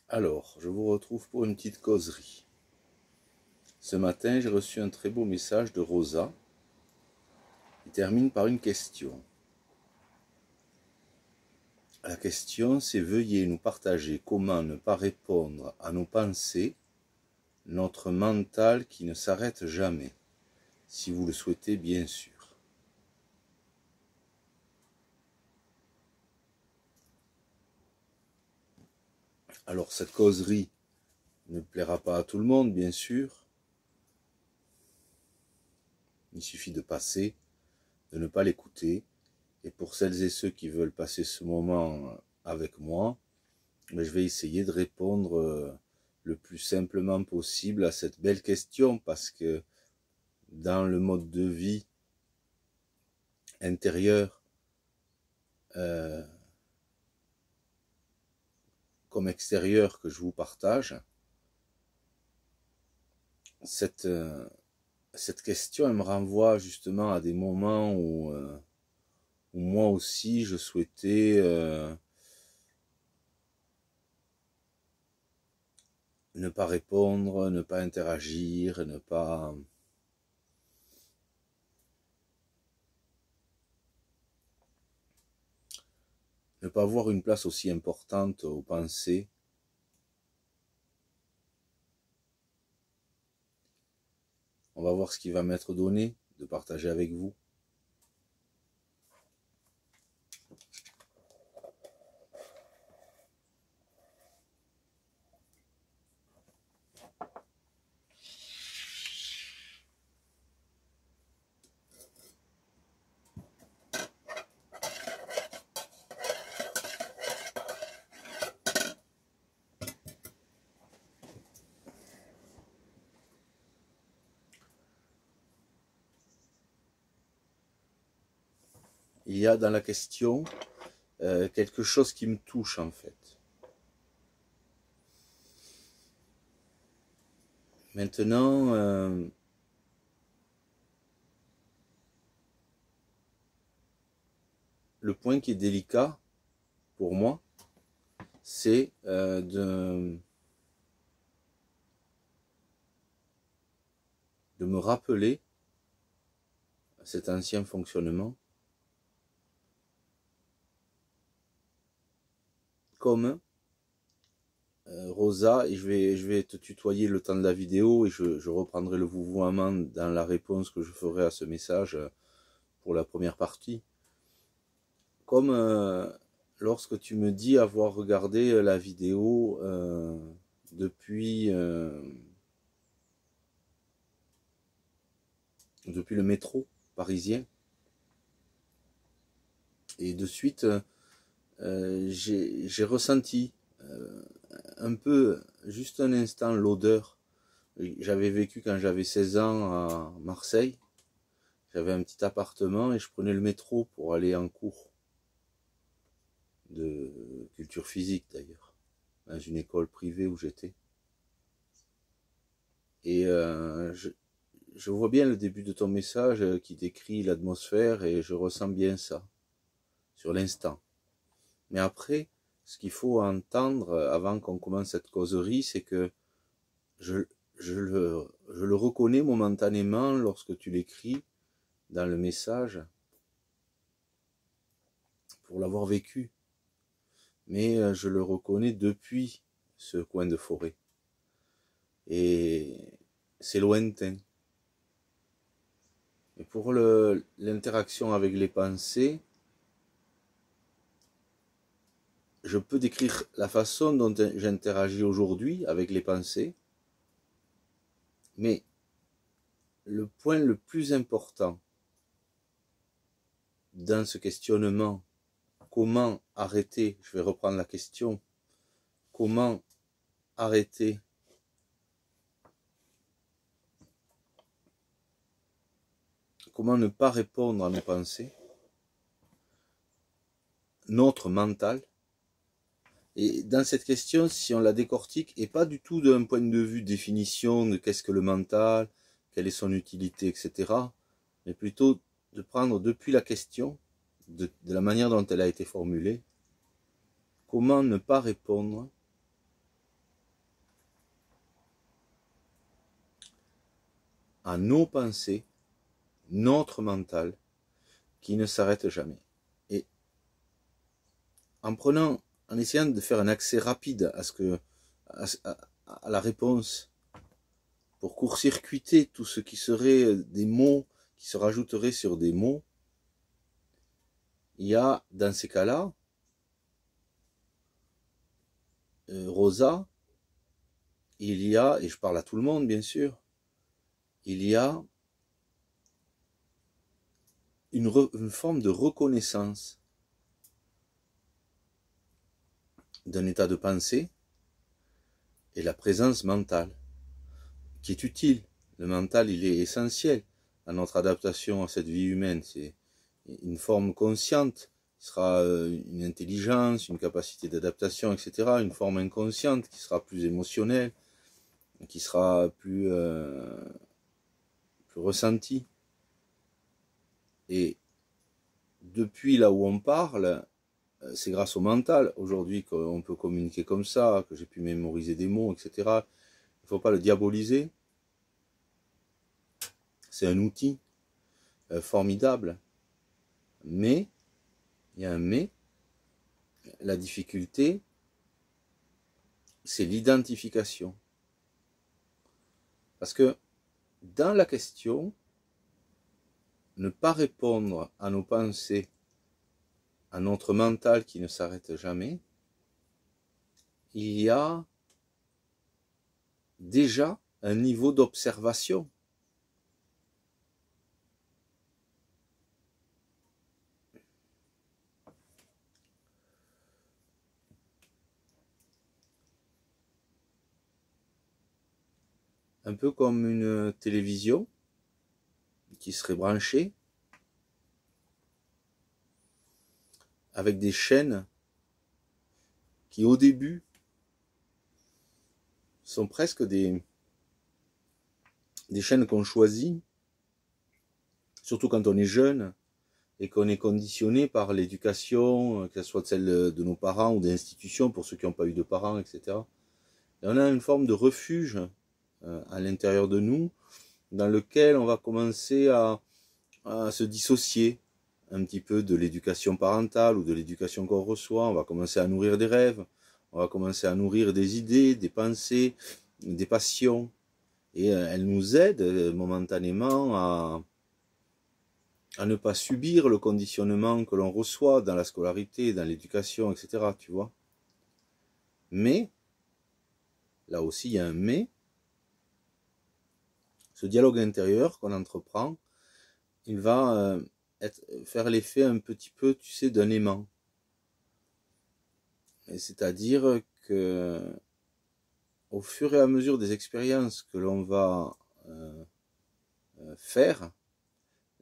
Alors, je vous retrouve pour une petite causerie. Ce matin, j'ai reçu un très beau message de Rosa. Il termine par une question. La question, c'est: veuillez nous partager comment ne pas répondre à nos pensées, notre mental qui ne s'arrête jamais, si vous le souhaitez bien sûr. Alors, cette causerie ne plaira pas à tout le monde, bien sûr. Il suffit de passer, de ne pas l'écouter. Et pour celles et ceux qui veulent passer ce moment avec moi, je vais essayer de répondre le plus simplement possible à cette belle question, parce que dans le mode de vie intérieur comme extérieur que je vous partage, cette question, elle me renvoie justement à des moments où moi aussi je souhaitais ne pas répondre, ne pas interagir, ne pas avoir une place aussi importante aux pensées. On va voir ce qui va m'être donné de partager avec vous. Il y a dans la question quelque chose qui me touche en fait. Maintenant, le point qui est délicat pour moi, c'est de me rappeler cet ancien fonctionnement comme Rosa, et je vais te tutoyer le temps de la vidéo, et je reprendrai le vouvoiement dans la réponse que je ferai à ce message pour la première partie. Comme lorsque tu me dis avoir regardé la vidéo depuis le métro parisien, et de suite j'ai ressenti un peu, juste un instant, l'odeur. J'avais vécu quand j'avais 16 ans à Marseille. J'avais un petit appartement et je prenais le métro pour aller en cours de culture physique d'ailleurs, dans une école privée où j'étais. Et je vois bien le début de ton message qui décrit l'atmosphère, et je ressens bien ça sur l'instant. Mais après, ce qu'il faut entendre avant qu'on commence cette causerie, c'est que je le reconnais momentanément lorsque tu l'écris dans le message, pour l'avoir vécu. Mais je le reconnais depuis ce coin de forêt. Et c'est lointain. Et pour l'interaction avec les pensées, je peux décrire la façon dont j'interagis aujourd'hui avec les pensées, mais le point le plus important dans ce questionnement, comment arrêter, je vais reprendre la question, comment arrêter comment ne pas répondre à nos pensées, notre mental. Et dans cette question, si on la décortique, et pas du tout d'un point de vue définition de qu'est-ce que le mental, quelle est son utilité, etc., mais plutôt de prendre depuis la question, de la manière dont elle a été formulée, comment ne pas répondre à nos pensées, notre mental, qui ne s'arrête jamais. Et en essayant de faire un accès rapide à la réponse, pour court-circuiter tout ce qui serait des mots, qui se rajouteraient sur des mots, il y a, dans ces cas-là, Rosa, il y a, et je parle à tout le monde bien sûr, il y a une forme de reconnaissance d'un état de pensée et la présence mentale, qui est utile. Le mental, il est essentiel à notre adaptation à cette vie humaine. C'est une forme consciente, qui sera une intelligence, une capacité d'adaptation, etc. Une forme inconsciente, qui sera plus émotionnelle, qui sera plus ressentie. Et depuis là où on parle, c'est grâce au mental aujourd'hui qu'on peut communiquer comme ça, que j'ai pu mémoriser des mots, etc. Il ne faut pas le diaboliser. C'est un outil formidable. Mais, il y a un mais, la difficulté, c'est l'identification. Parce que dans la question, ne pas répondre à nos pensées, à notre mental qui ne s'arrête jamais, il y a déjà un niveau d'observation. Un peu comme une télévision qui serait branchée avec des chaînes qui au début sont presque des chaînes qu'on choisit, surtout quand on est jeune et qu'on est conditionné par l'éducation, que ce soit celle de nos parents ou des institutions pour ceux qui n'ont pas eu de parents, etc. Et on a une forme de refuge à l'intérieur de nous dans lequel on va commencer à se dissocier un petit peu de l'éducation parentale ou de l'éducation qu'on reçoit. On va commencer à nourrir des rêves, on va commencer à nourrir des idées, des pensées, des passions. Et elles nous aident momentanément à ne pas subir le conditionnement que l'on reçoit dans la scolarité, dans l'éducation, etc. Tu vois. Mais, là aussi il y a un mais, ce dialogue intérieur qu'on entreprend, il va faire l'effet un petit peu, tu sais, d'un aimant. C'est-à-dire que au fur et à mesure des expériences que l'on va faire,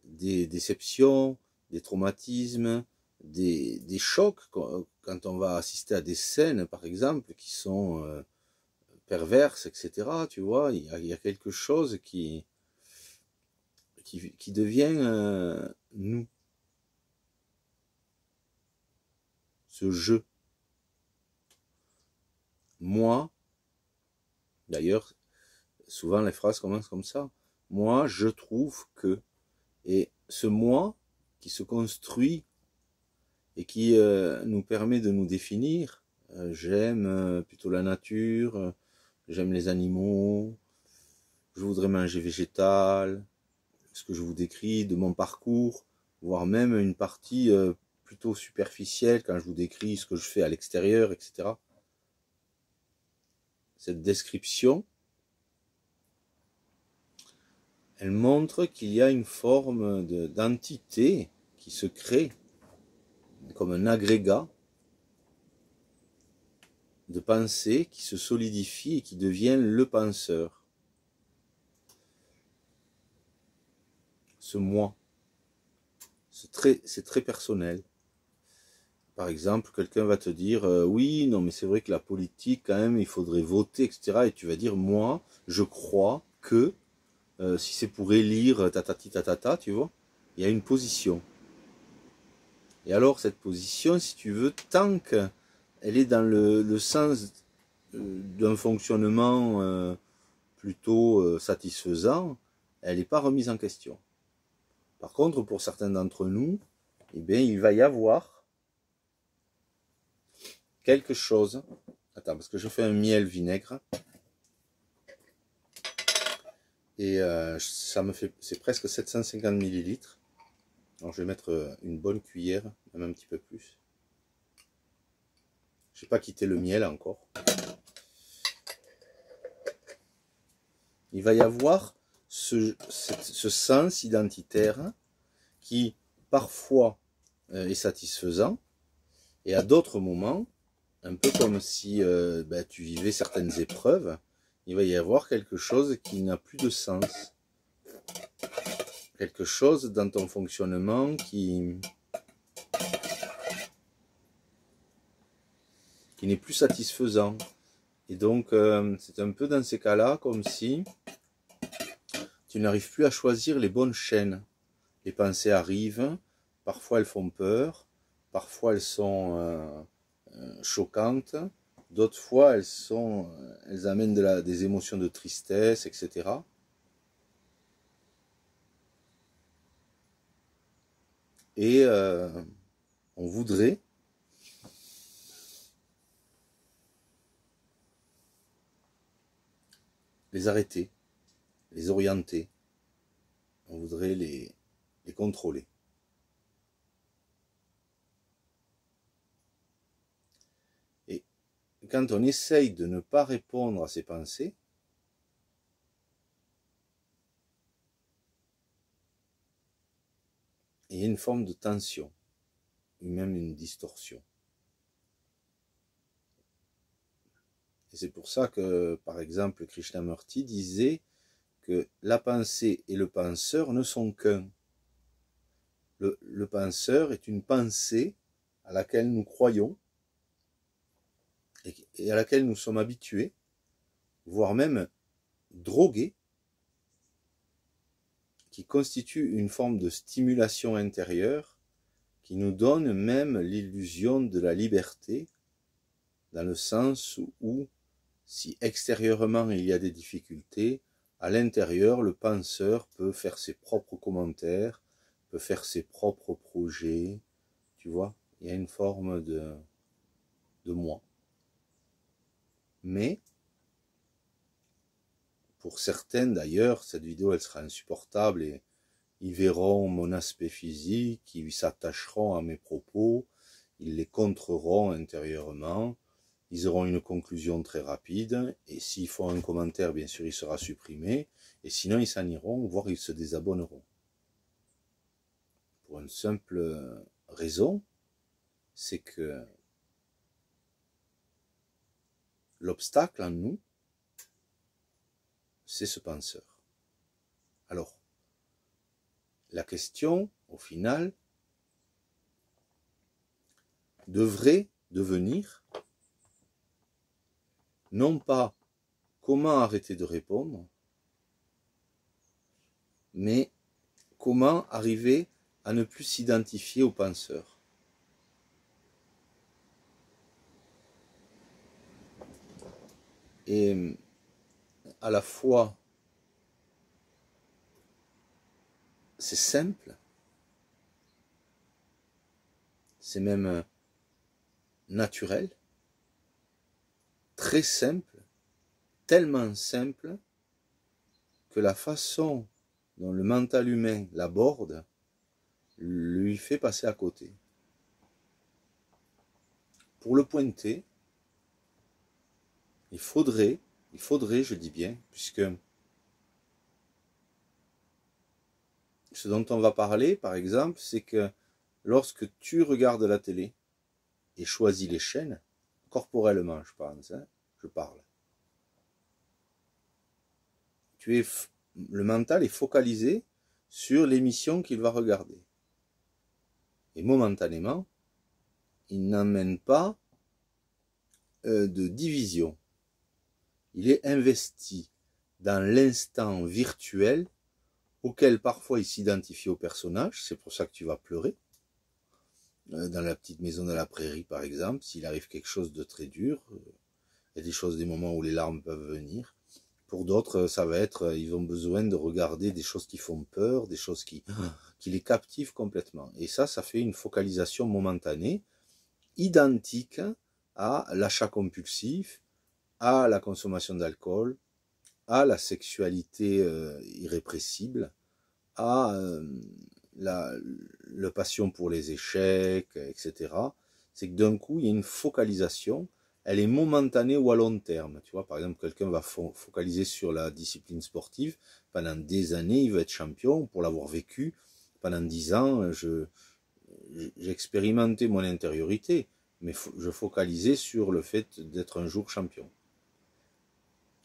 des déceptions, des traumatismes, des chocs, quand on va assister à des scènes, par exemple, qui sont perverses, etc., tu vois, il y a quelque chose qui devient nous. Ce jeu. Moi, d'ailleurs, souvent les phrases commencent comme ça. Moi, je trouve que. Et ce moi qui se construit et qui nous permet de nous définir, j'aime plutôt la nature, j'aime les animaux, je voudrais manger végétal, ce que je vous décris de mon parcours, voire même une partie plutôt superficielle quand je vous décris ce que je fais à l'extérieur, etc. Cette description, elle montre qu'il y a une forme d'entité qui se crée comme un agrégat de pensée qui se solidifie et qui devient le penseur. Ce moi, c'est très personnel. Par exemple, quelqu'un va te dire oui, non, mais c'est vrai que la politique, quand même, il faudrait voter, etc. Et tu vas dire moi, je crois que si c'est pour élire tatati tatata, tu vois, il y a une position. Et alors, cette position, si tu veux, tant qu'elle est dans le sens d'un fonctionnement plutôt satisfaisant, elle n'est pas remise en question. Par contre, pour certains d'entre nous, eh bien, il va y avoir quelque chose. Attends, parce que je fais un miel vinaigre. Et ça me fait, c'est presque 750 millilitres. Alors je vais mettre une bonne cuillère, même un petit peu plus. Je n'ai pas quitté le miel encore. Il va y avoir ce sens identitaire qui parfois est satisfaisant et à d'autres moments, un peu comme si tu vivais certaines épreuves, il va y avoir quelque chose qui n'a plus de sens. Quelque chose dans ton fonctionnement qui n'est plus satisfaisant. Et donc, c'est un peu dans ces cas-là comme si tu n'arrives plus à choisir les bonnes chaînes. Les pensées arrivent, parfois elles font peur, parfois elles sont choquantes, d'autres fois elles amènent des émotions de tristesse, etc. Et on voudrait les arrêter, les orienter, on voudrait les contrôler. Et quand on essaye de ne pas répondre à ces pensées, il y a une forme de tension, ou même une distorsion. Et c'est pour ça que, par exemple, Krishnamurti disait que la pensée et le penseur ne sont qu'un. Le penseur est une pensée à laquelle nous croyons et à laquelle nous sommes habitués, voire même drogués, qui constitue une forme de stimulation intérieure qui nous donne même l'illusion de la liberté, dans le sens où, si extérieurement il y a des difficultés, à l'intérieur, le penseur peut faire ses propres commentaires, peut faire ses propres projets, tu vois, il y a une forme de moi. Mais, pour certaines d'ailleurs, cette vidéo elle sera insupportable et ils verront mon aspect physique, ils s'attacheront à mes propos, ils les contreront intérieurement, ils auront une conclusion très rapide, et s'ils font un commentaire, bien sûr, il sera supprimé, et sinon ils s'en iront, voire ils se désabonneront. Pour une simple raison, c'est que l'obstacle en nous, c'est ce penseur. Alors, la question, au final, devrait devenir non pas comment arrêter de répondre, mais comment arriver à ne plus s'identifier au penseur. Et à la fois, c'est simple, c'est même naturel, très simple, tellement simple que la façon dont le mental humain l'aborde lui fait passer à côté. Pour le pointer, il faudrait, je dis bien, puisque ce dont on va parler, par exemple, c'est que lorsque tu regardes la télé et choisis les chaînes, corporellement je pense, je parle, le mental est focalisé sur l'émission qu'il va regarder. Et momentanément, il n'emmène pas de division. Il est investi dans l'instant virtuel auquel parfois il s'identifie au personnage. C'est pour ça que tu vas pleurer. Dans la petite maison de la prairie, par exemple, s'il arrive quelque chose de très dur, il y a des moments où les larmes peuvent venir. Pour d'autres, ça va être, ils ont besoin de regarder des choses qui font peur, des choses qui les captivent complètement. Et ça fait une focalisation momentanée, identique à l'achat compulsif, à la consommation d'alcool, à la sexualité irrépressible, à la passion pour les échecs, etc. C'est que d'un coup, il y a une focalisation, elle est momentanée ou à long terme. Tu vois, par exemple, quelqu'un va focaliser sur la discipline sportive, pendant des années, il va être champion, pour l'avoir vécu, pendant 10 ans, j'ai expérimenté mon intériorité, mais je focalisais sur le fait d'être un jour champion.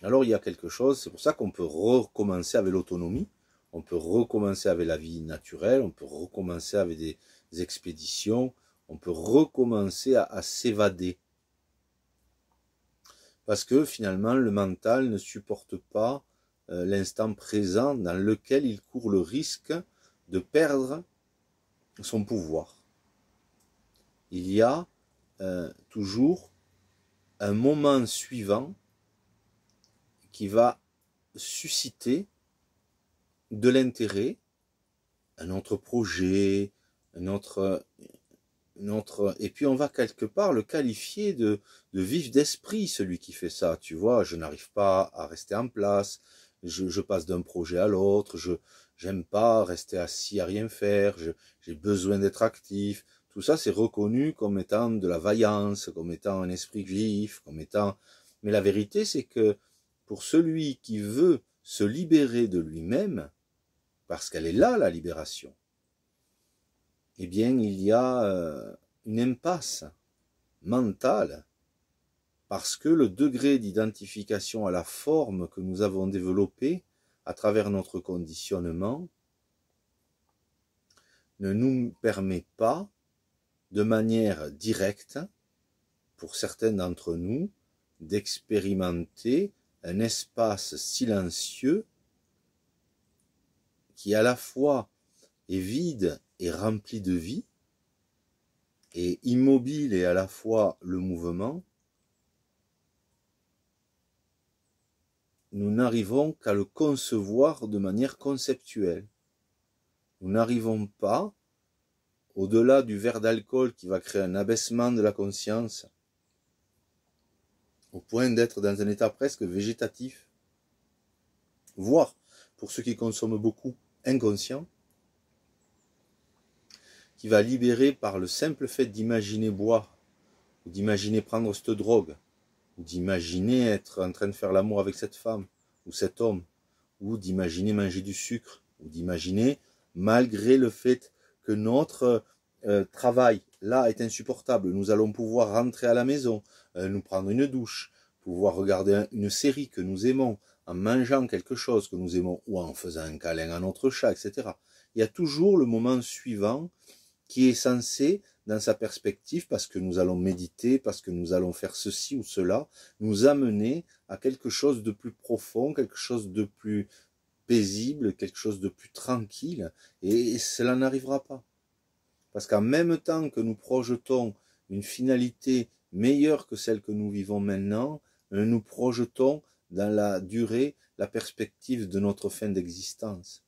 Alors il y a quelque chose, c'est pour ça qu'on peut recommencer avec l'autonomie, on peut recommencer avec la vie naturelle, on peut recommencer avec des expéditions, on peut recommencer à s'évader. Parce que finalement, le mental ne supporte pas l'instant présent dans lequel il court le risque de perdre son pouvoir. Il y a toujours un moment suivant qui va susciter de l'intérêt, un autre projet, et puis on va quelque part le qualifier de vif d'esprit, celui qui fait ça. Tu vois, je n'arrive pas à rester en place, je passe d'un projet à l'autre, j'aime pas rester assis à rien faire, j'ai besoin d'être actif. Tout ça, c'est reconnu comme étant de la vaillance, comme étant un esprit vif, comme étant... Mais la vérité, c'est que pour celui qui veut se libérer de lui-même, parce qu'elle est là, la libération, eh bien, il y a une impasse mentale, parce que le degré d'identification à la forme que nous avons développé à travers notre conditionnement ne nous permet pas, de manière directe, pour certains d'entre nous, d'expérimenter un espace silencieux qui à la fois est vide et rempli de vie, et immobile et à la fois le mouvement. Nous n'arrivons qu'à le concevoir de manière conceptuelle. Nous n'arrivons pas, au-delà du verre d'alcool qui va créer un abaissement de la conscience, au point d'être dans un état presque végétatif, voire, pour ceux qui consomment beaucoup, inconscient, qui va libérer par le simple fait d'imaginer boire, ou d'imaginer prendre cette drogue, ou d'imaginer être en train de faire l'amour avec cette femme, ou cet homme, ou d'imaginer manger du sucre, ou d'imaginer, malgré le fait que notre travail, là, est insupportable, nous allons pouvoir rentrer à la maison, nous prendre une douche, pouvoir regarder une série que nous aimons, en mangeant quelque chose que nous aimons, ou en faisant un câlin à notre chat, etc. Il y a toujours le moment suivant qui est censé, dans sa perspective, parce que nous allons méditer, parce que nous allons faire ceci ou cela, nous amener à quelque chose de plus profond, quelque chose de plus paisible, quelque chose de plus tranquille, et cela n'arrivera pas. Parce qu'en même temps que nous projetons une finalité meilleure que celle que nous vivons maintenant, nous projetons dans la durée la perspective de notre fin d'existence.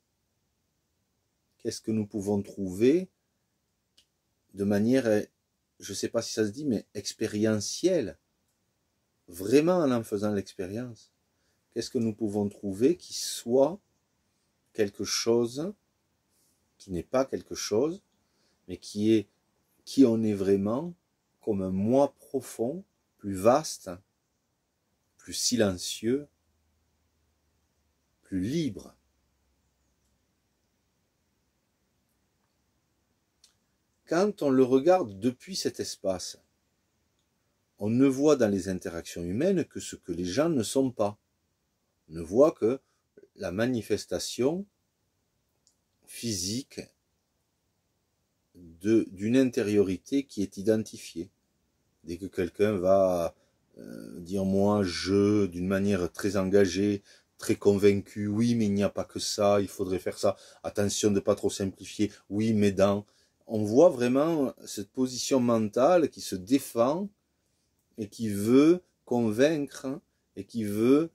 Qu'est-ce que nous pouvons trouver de manière, je ne sais pas si ça se dit, mais expérientielle, vraiment en faisant l'expérience? Qu'est-ce que nous pouvons trouver qui soit quelque chose, qui n'est pas quelque chose, mais qui on est vraiment, comme un moi profond, plus vaste, plus silencieux, plus libre. Quand on le regarde depuis cet espace, on ne voit dans les interactions humaines que ce que les gens ne sont pas. On ne voit que la manifestation physique d'une intériorité qui est identifiée. Dès que quelqu'un va dire moi je, d'une manière très engagée, très convaincue, oui mais il n'y a pas que ça, il faudrait faire ça, attention de ne pas trop simplifier, oui mais dans... On voit vraiment cette position mentale qui se défend et qui veut convaincre et qui veut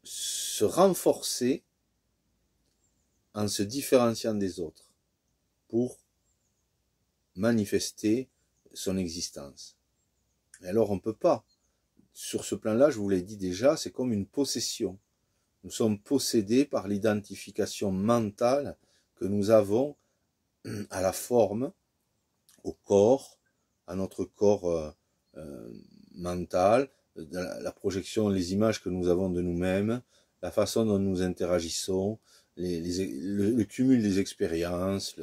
se renforcer en se différenciant des autres pour manifester son existence. Et alors on ne peut pas. Sur ce plan-là, je vous l'ai dit déjà, c'est comme une possession. Nous sommes possédés par l'identification mentale que nous avons à la forme, au corps, à notre corps mental, la projection, les images que nous avons de nous-mêmes, la façon dont nous interagissons, le cumul des expériences,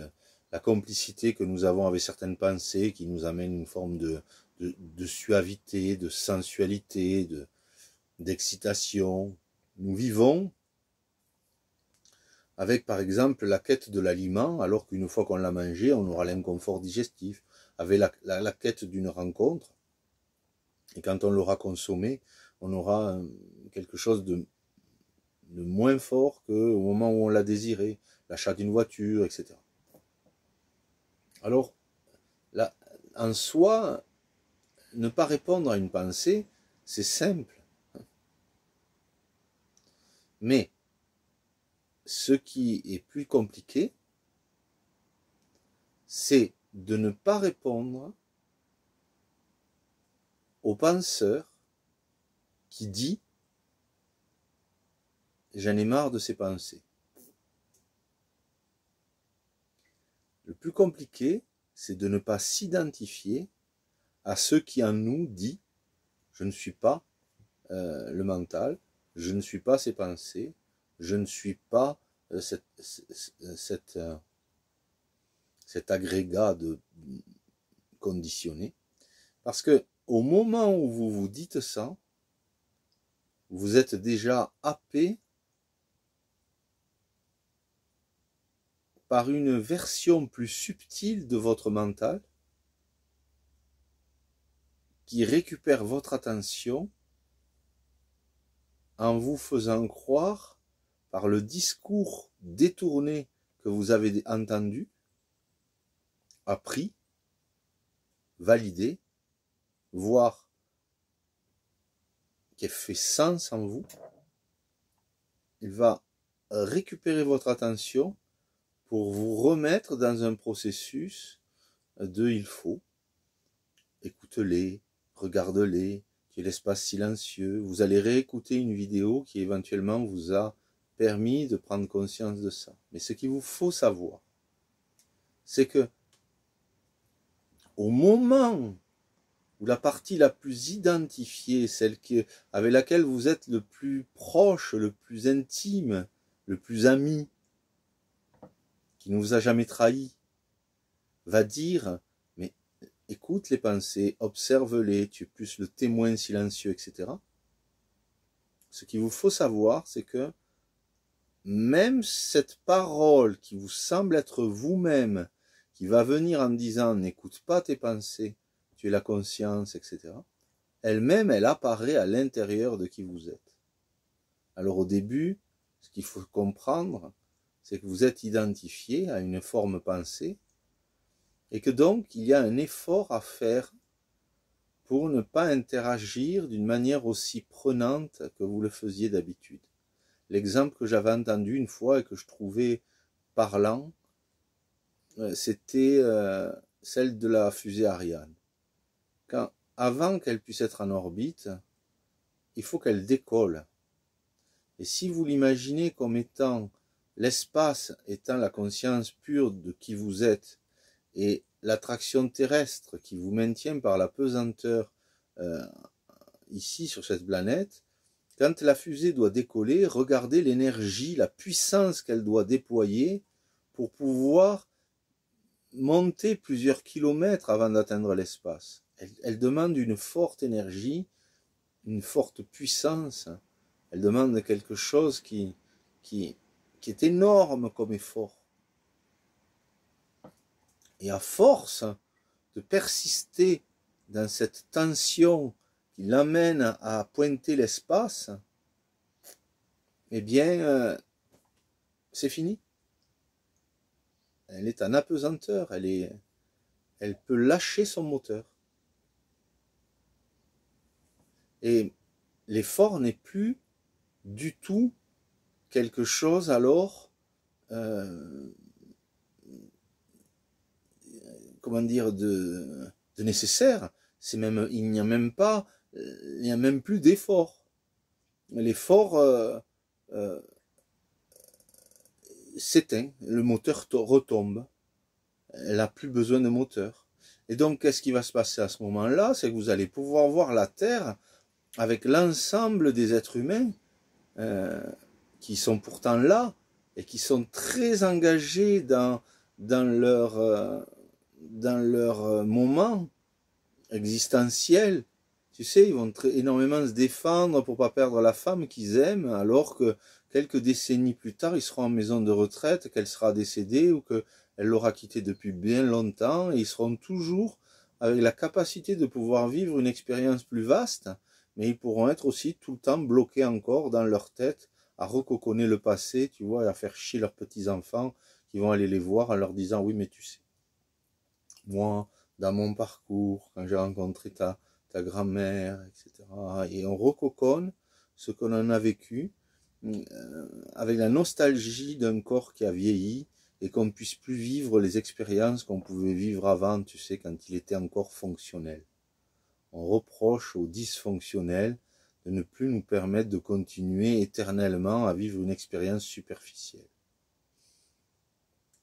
la complicité que nous avons avec certaines pensées qui nous amènent une forme de suavité, de sensualité, d'excitation. Nous vivons avec par exemple la quête de l'aliment, alors qu'une fois qu'on l'a mangé, on aura l'inconfort digestif, avec la quête d'une rencontre, et quand on l'aura consommé, on aura quelque chose de moins fort qu'au moment où on l'a désiré, l'achat d'une voiture, etc. Alors, là, en soi, ne pas répondre à une pensée, c'est simple. Mais ce qui est plus compliqué, c'est de ne pas répondre au penseur qui dit « j'en ai marre de ces pensées ». Le plus compliqué, c'est de ne pas s'identifier à ce qui en nous dit « je ne suis pas le mental, je ne suis pas ces pensées, je ne suis pas cet agrégat de conditionné ». Parce que au moment où vous vous dites ça, vous êtes déjà happé par une version plus subtile de votre mental qui récupère votre attention en vous faisant croire, par le discours détourné que vous avez entendu, appris, validé, voire qui fait sens en vous, il va récupérer votre attention pour vous remettre dans un processus de il faut. Écoute-les, regarde-les, qui est l'espace silencieux. Vous allez réécouter une vidéo qui éventuellement vous a permis de prendre conscience de ça. Mais ce qu'il vous faut savoir, c'est que au moment où la partie la plus identifiée, celle avec laquelle vous êtes le plus proche, le plus intime, le plus ami, qui ne vous a jamais trahi, va dire « mais écoute les pensées, observe-les, tu es plus le témoin silencieux, etc. » Ce qu'il vous faut savoir, c'est que même cette parole qui vous semble être vous-même, qui va venir en disant « n'écoute pas tes pensées, tu es la conscience, etc. » elle-même, elle apparaît à l'intérieur de qui vous êtes. Alors au début, ce qu'il faut comprendre, c'est que vous êtes identifié à une forme pensée, et que donc il y a un effort à faire pour ne pas interagir d'une manière aussi prenante que vous le faisiez d'habitude. L'exemple que j'avais entendu une fois et que je trouvais parlant, c'était celle de la fusée Ariane. Avant qu'elle puisse être en orbite, il faut qu'elle décolle. Et si vous l'imaginez comme étant l'espace étant la conscience pure de qui vous êtes, et l'attraction terrestre qui vous maintient par la pesanteur ici sur cette planète, quand la fusée doit décoller, regardez l'énergie, la puissance qu'elle doit déployer pour pouvoir monter plusieurs kilomètres avant d'atteindre l'espace. Elle demande une forte énergie, une forte puissance. Elle demande quelque chose qui est énorme comme effort. Et à force de persister dans cette tension qui l'amène à pointer l'espace, eh bien, c'est fini. Elle est en apesanteur, elle peut lâcher son moteur. Et l'effort n'est plus du tout quelque chose alors, comment dire, de nécessaire. C'est même, il n'y a même pas, il n'y a même plus d'effort. L'effort s'éteint, le moteur retombe. Elle n'a plus besoin de moteur. Et donc, qu'est-ce qui va se passer à ce moment-là? C'est que vous allez pouvoir voir la Terre avec l'ensemble des êtres humains qui sont pourtant là et qui sont très engagés dans leur moment existentiel. Tu sais, ils vont énormément se défendre pour pas perdre la femme qu'ils aiment, alors que quelques décennies plus tard, ils seront en maison de retraite, qu'elle sera décédée ou qu'elle l'aura quitté depuis bien longtemps, et ils seront toujours avec la capacité de pouvoir vivre une expérience plus vaste, mais ils pourront être aussi tout le temps bloqués encore dans leur tête à recoconner le passé, tu vois, et à faire chier leurs petits-enfants qui vont aller les voir en leur disant « Oui, mais tu sais, moi, dans mon parcours, quand j'ai rencontré ta grand-mère, etc. » Et on recoconne ce qu'on en a vécu avec la nostalgie d'un corps qui a vieilli et qu'on ne puisse plus vivre les expériences qu'on pouvait vivre avant, tu sais, quand il était encore fonctionnel. On reproche aux dysfonctionnels de ne plus nous permettre de continuer éternellement à vivre une expérience superficielle.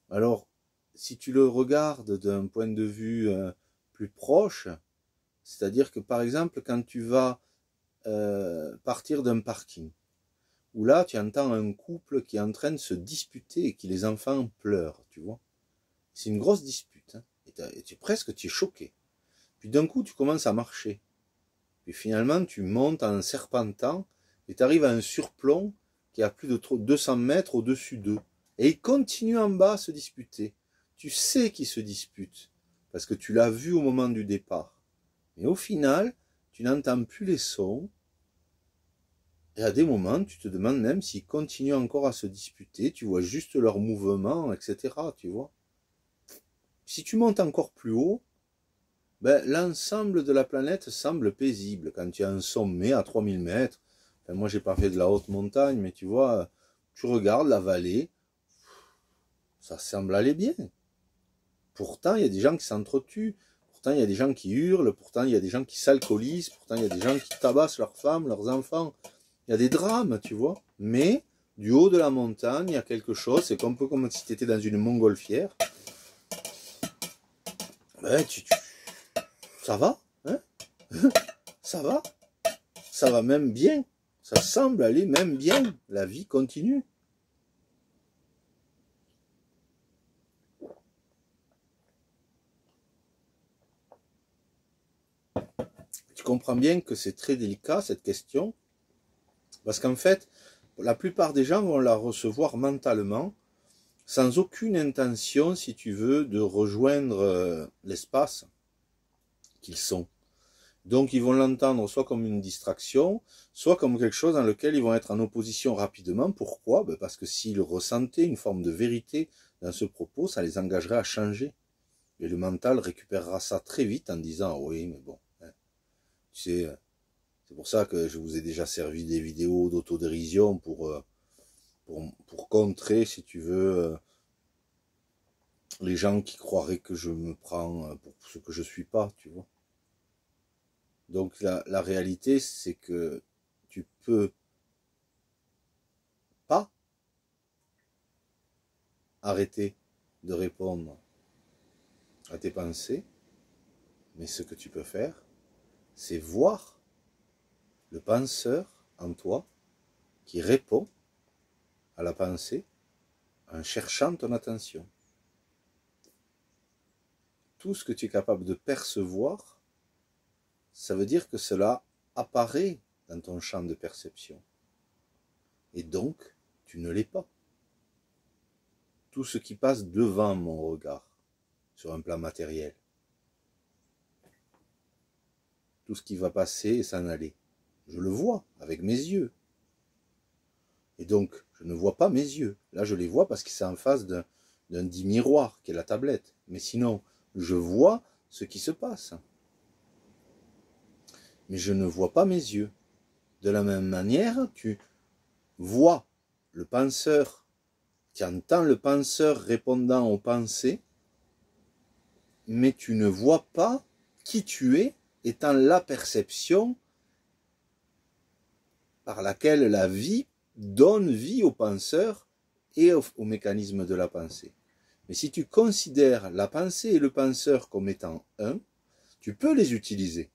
Alors, si tu le regardes d'un point de vue plus proche, c'est-à-dire que par exemple, quand tu vas partir d'un parking, où là tu entends un couple qui est en train de se disputer et qui les enfants pleurent, tu vois. C'est une grosse dispute, hein, et tu es choqué. Puis d'un coup tu commences à marcher. Puis finalement tu montes en serpentant et tu arrives à un surplomb qui est à plus de 200 mètres au-dessus d'eux. Et ils continuent en bas à se disputer. Tu sais qu'ils se disputent, parce que tu l'as vu au moment du départ. Mais au final, tu n'entends plus les sons. Et à des moments, tu te demandes même s'ils continuent encore à se disputer, tu vois juste leurs mouvements, etc. Tu vois. Si tu montes encore plus haut, ben, l'ensemble de la planète semble paisible. Quand tu as un sommet à 3000 mètres, enfin, moi j'ai pas fait de la haute montagne, mais tu vois, tu regardes la vallée, ça semble aller bien. Pourtant, il y a des gens qui s'entretuent, pourtant il y a des gens qui hurlent, pourtant il y a des gens qui s'alcoolisent, pourtant il y a des gens qui tabassent leurs femmes, leurs enfants. Il y a des drames, tu vois. Mais du haut de la montagne, il y a quelque chose, c'est un peu comme si tu étais dans une montgolfière. Ben, ça va, hein. Ça va même bien. Ça semble aller même bien. La vie continue. Tu comprends bien que c'est très délicat cette question, parce qu'en fait, la plupart des gens vont la recevoir mentalement, sans aucune intention, si tu veux, de rejoindre l'espace qu'ils sont. Donc ils vont l'entendre soit comme une distraction, soit comme quelque chose dans lequel ils vont être en opposition rapidement. Pourquoi? Parce que s'ils ressentaient une forme de vérité dans ce propos, ça les engagerait à changer. Et le mental récupérera ça très vite en disant « Oui, mais bon, hein, tu sais, c'est pour ça que je vous ai déjà servi des vidéos d'autodérision pour contrer, si tu veux, les gens qui croiraient que je me prends pour ce que je suis pas, tu vois. » Donc la réalité, c'est que tu peux pas arrêter de répondre à tes pensées, mais ce que tu peux faire, c'est voir le penseur en toi qui répond à la pensée en cherchant ton attention. Tout ce que tu es capable de percevoir, ça veut dire que cela apparaît dans ton champ de perception. Et donc, tu ne l'es pas. Tout ce qui passe devant mon regard, sur un plan matériel. Tout ce qui va passer et s'en aller. Je le vois avec mes yeux. Et donc, je ne vois pas mes yeux. Là, je les vois parce que c'est en face d'un dit miroir, qui est la tablette. Mais sinon, je vois ce qui se passe. Mais je ne vois pas mes yeux. De la même manière, tu vois le penseur, tu entends le penseur répondant aux pensées, mais tu ne vois pas qui tu es, étant la perception par laquelle la vie donne vie au penseur et au mécanisme de la pensée. Mais si tu considères la pensée et le penseur comme étant un, tu peux les utiliser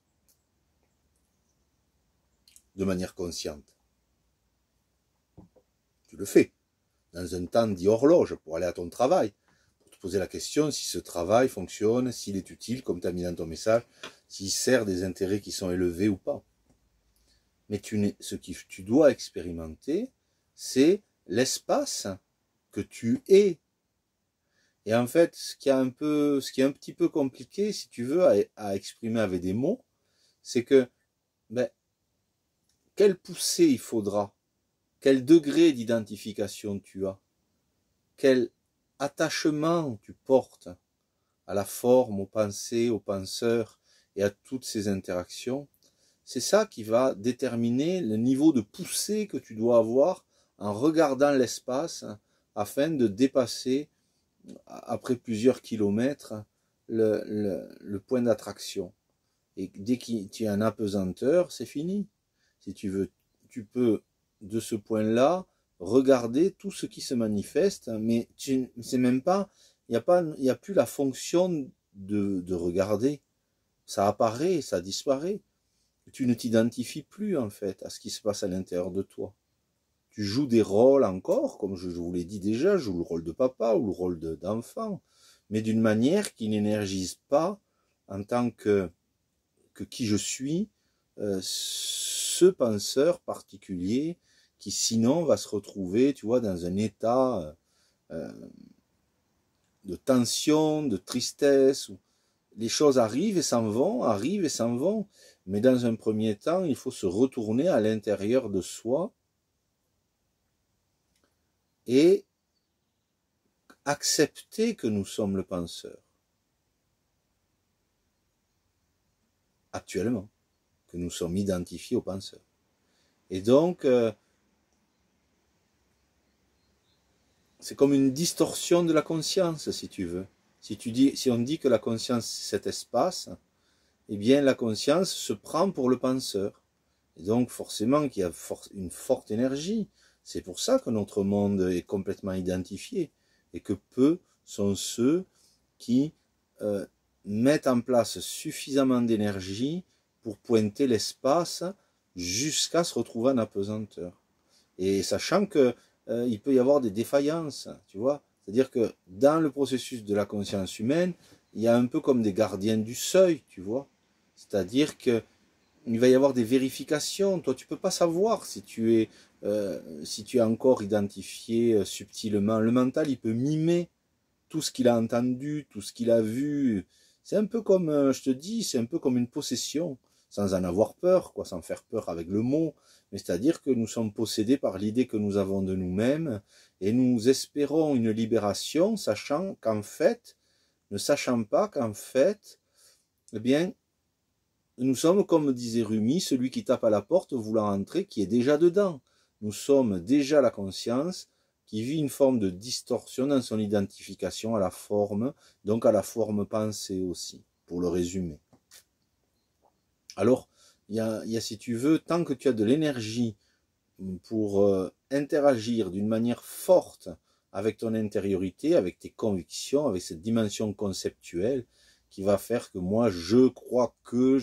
de manière consciente. Tu le fais dans un temps dit horloge pour aller à ton travail, pour te poser la question si ce travail fonctionne, s'il est utile, comme tu as mis dans ton message, s'il sert des intérêts qui sont élevés ou pas. Mais ce que tu dois expérimenter, c'est l'espace que tu es. Et en fait, ce qui est un petit peu compliqué, si tu veux, à exprimer avec des mots, c'est que, quelle poussée il faudra, quel degré d'identification tu as, quel attachement tu portes à la forme, aux pensées, aux penseurs et à toutes ces interactions, c'est ça qui va déterminer le niveau de poussée que tu dois avoir en regardant l'espace afin de dépasser, après plusieurs kilomètres, le point d'attraction. Et dès que tu as un apesanteur, c'est fini. Si tu veux, tu peux, de ce point-là, regarder tout ce qui se manifeste, mais c'est même pas, il y a plus la fonction de regarder. Ça apparaît, ça disparaît. Tu ne t'identifies plus, en fait, à ce qui se passe à l'intérieur de toi. Tu joues des rôles encore, comme je vous l'ai dit déjà, je joue le rôle de papa ou le rôle d'enfant, mais d'une manière qui n'énergise pas en tant que qui je suis, ce penseur particulier qui sinon va se retrouver, tu vois, dans un état de tension, de tristesse, où les choses arrivent et s'en vont, mais dans un premier temps, il faut se retourner à l'intérieur de soi et accepter que nous sommes le penseur, actuellement, que nous sommes identifiés au penseur. Et donc, c'est comme une distorsion de la conscience, si tu veux. Si on dit que la conscience, c'est cet espace, eh bien, la conscience se prend pour le penseur. Et donc, forcément, qu'il y a une forte énergie. C'est pour ça que notre monde est complètement identifié. Et que peu sont ceux qui mettent en place suffisamment d'énergie pour pointer l'espace jusqu'à se retrouver en apesanteur. Et sachant que il peut y avoir des défaillances, tu vois. C'est-à-dire que dans le processus de la conscience humaine, il y a un peu comme des gardiens du seuil, tu vois. C'est-à-dire que il va y avoir des vérifications. Toi, tu peux pas savoir si tu es encore identifié subtilement. Le mental, il peut mimer tout ce qu'il a entendu, tout ce qu'il a vu. C'est un peu comme, je te dis, c'est un peu comme une possession, sans en avoir peur, quoi, sans faire peur avec le mot. Mais c'est-à-dire que nous sommes possédés par l'idée que nous avons de nous-mêmes et nous espérons une libération, ne sachant pas qu'en fait, eh bien, nous sommes, comme disait Rumi, celui qui tape à la porte voulant entrer, qui est déjà dedans. Nous sommes déjà la conscience qui vit une forme de distorsion dans son identification à la forme, donc à la forme pensée aussi, pour le résumer. Alors, il y a, si tu veux, tant que tu as de l'énergie pour interagir d'une manière forte avec ton intériorité, avec tes convictions, avec cette dimension conceptuelle, qui va faire que moi je crois que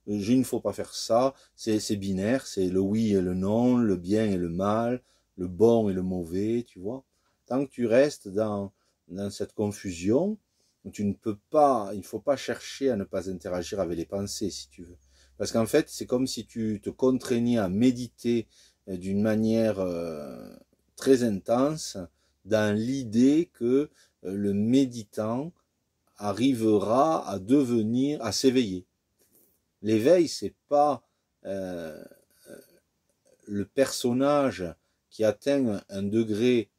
il ne faut pas faire ça, c'est binaire, c'est le oui et le non, le bien et le mal, le bon et le mauvais, tu vois. Tant que tu restes dans cette confusion, tu ne peux pas, il ne faut pas chercher à ne pas interagir avec les pensées, si tu veux. Parce qu'en fait, c'est comme si tu te contraignais à méditer d'une manière très intense dans l'idée que le méditant arrivera à s'éveiller. L'éveil, c'est pas le personnage qui atteint un degré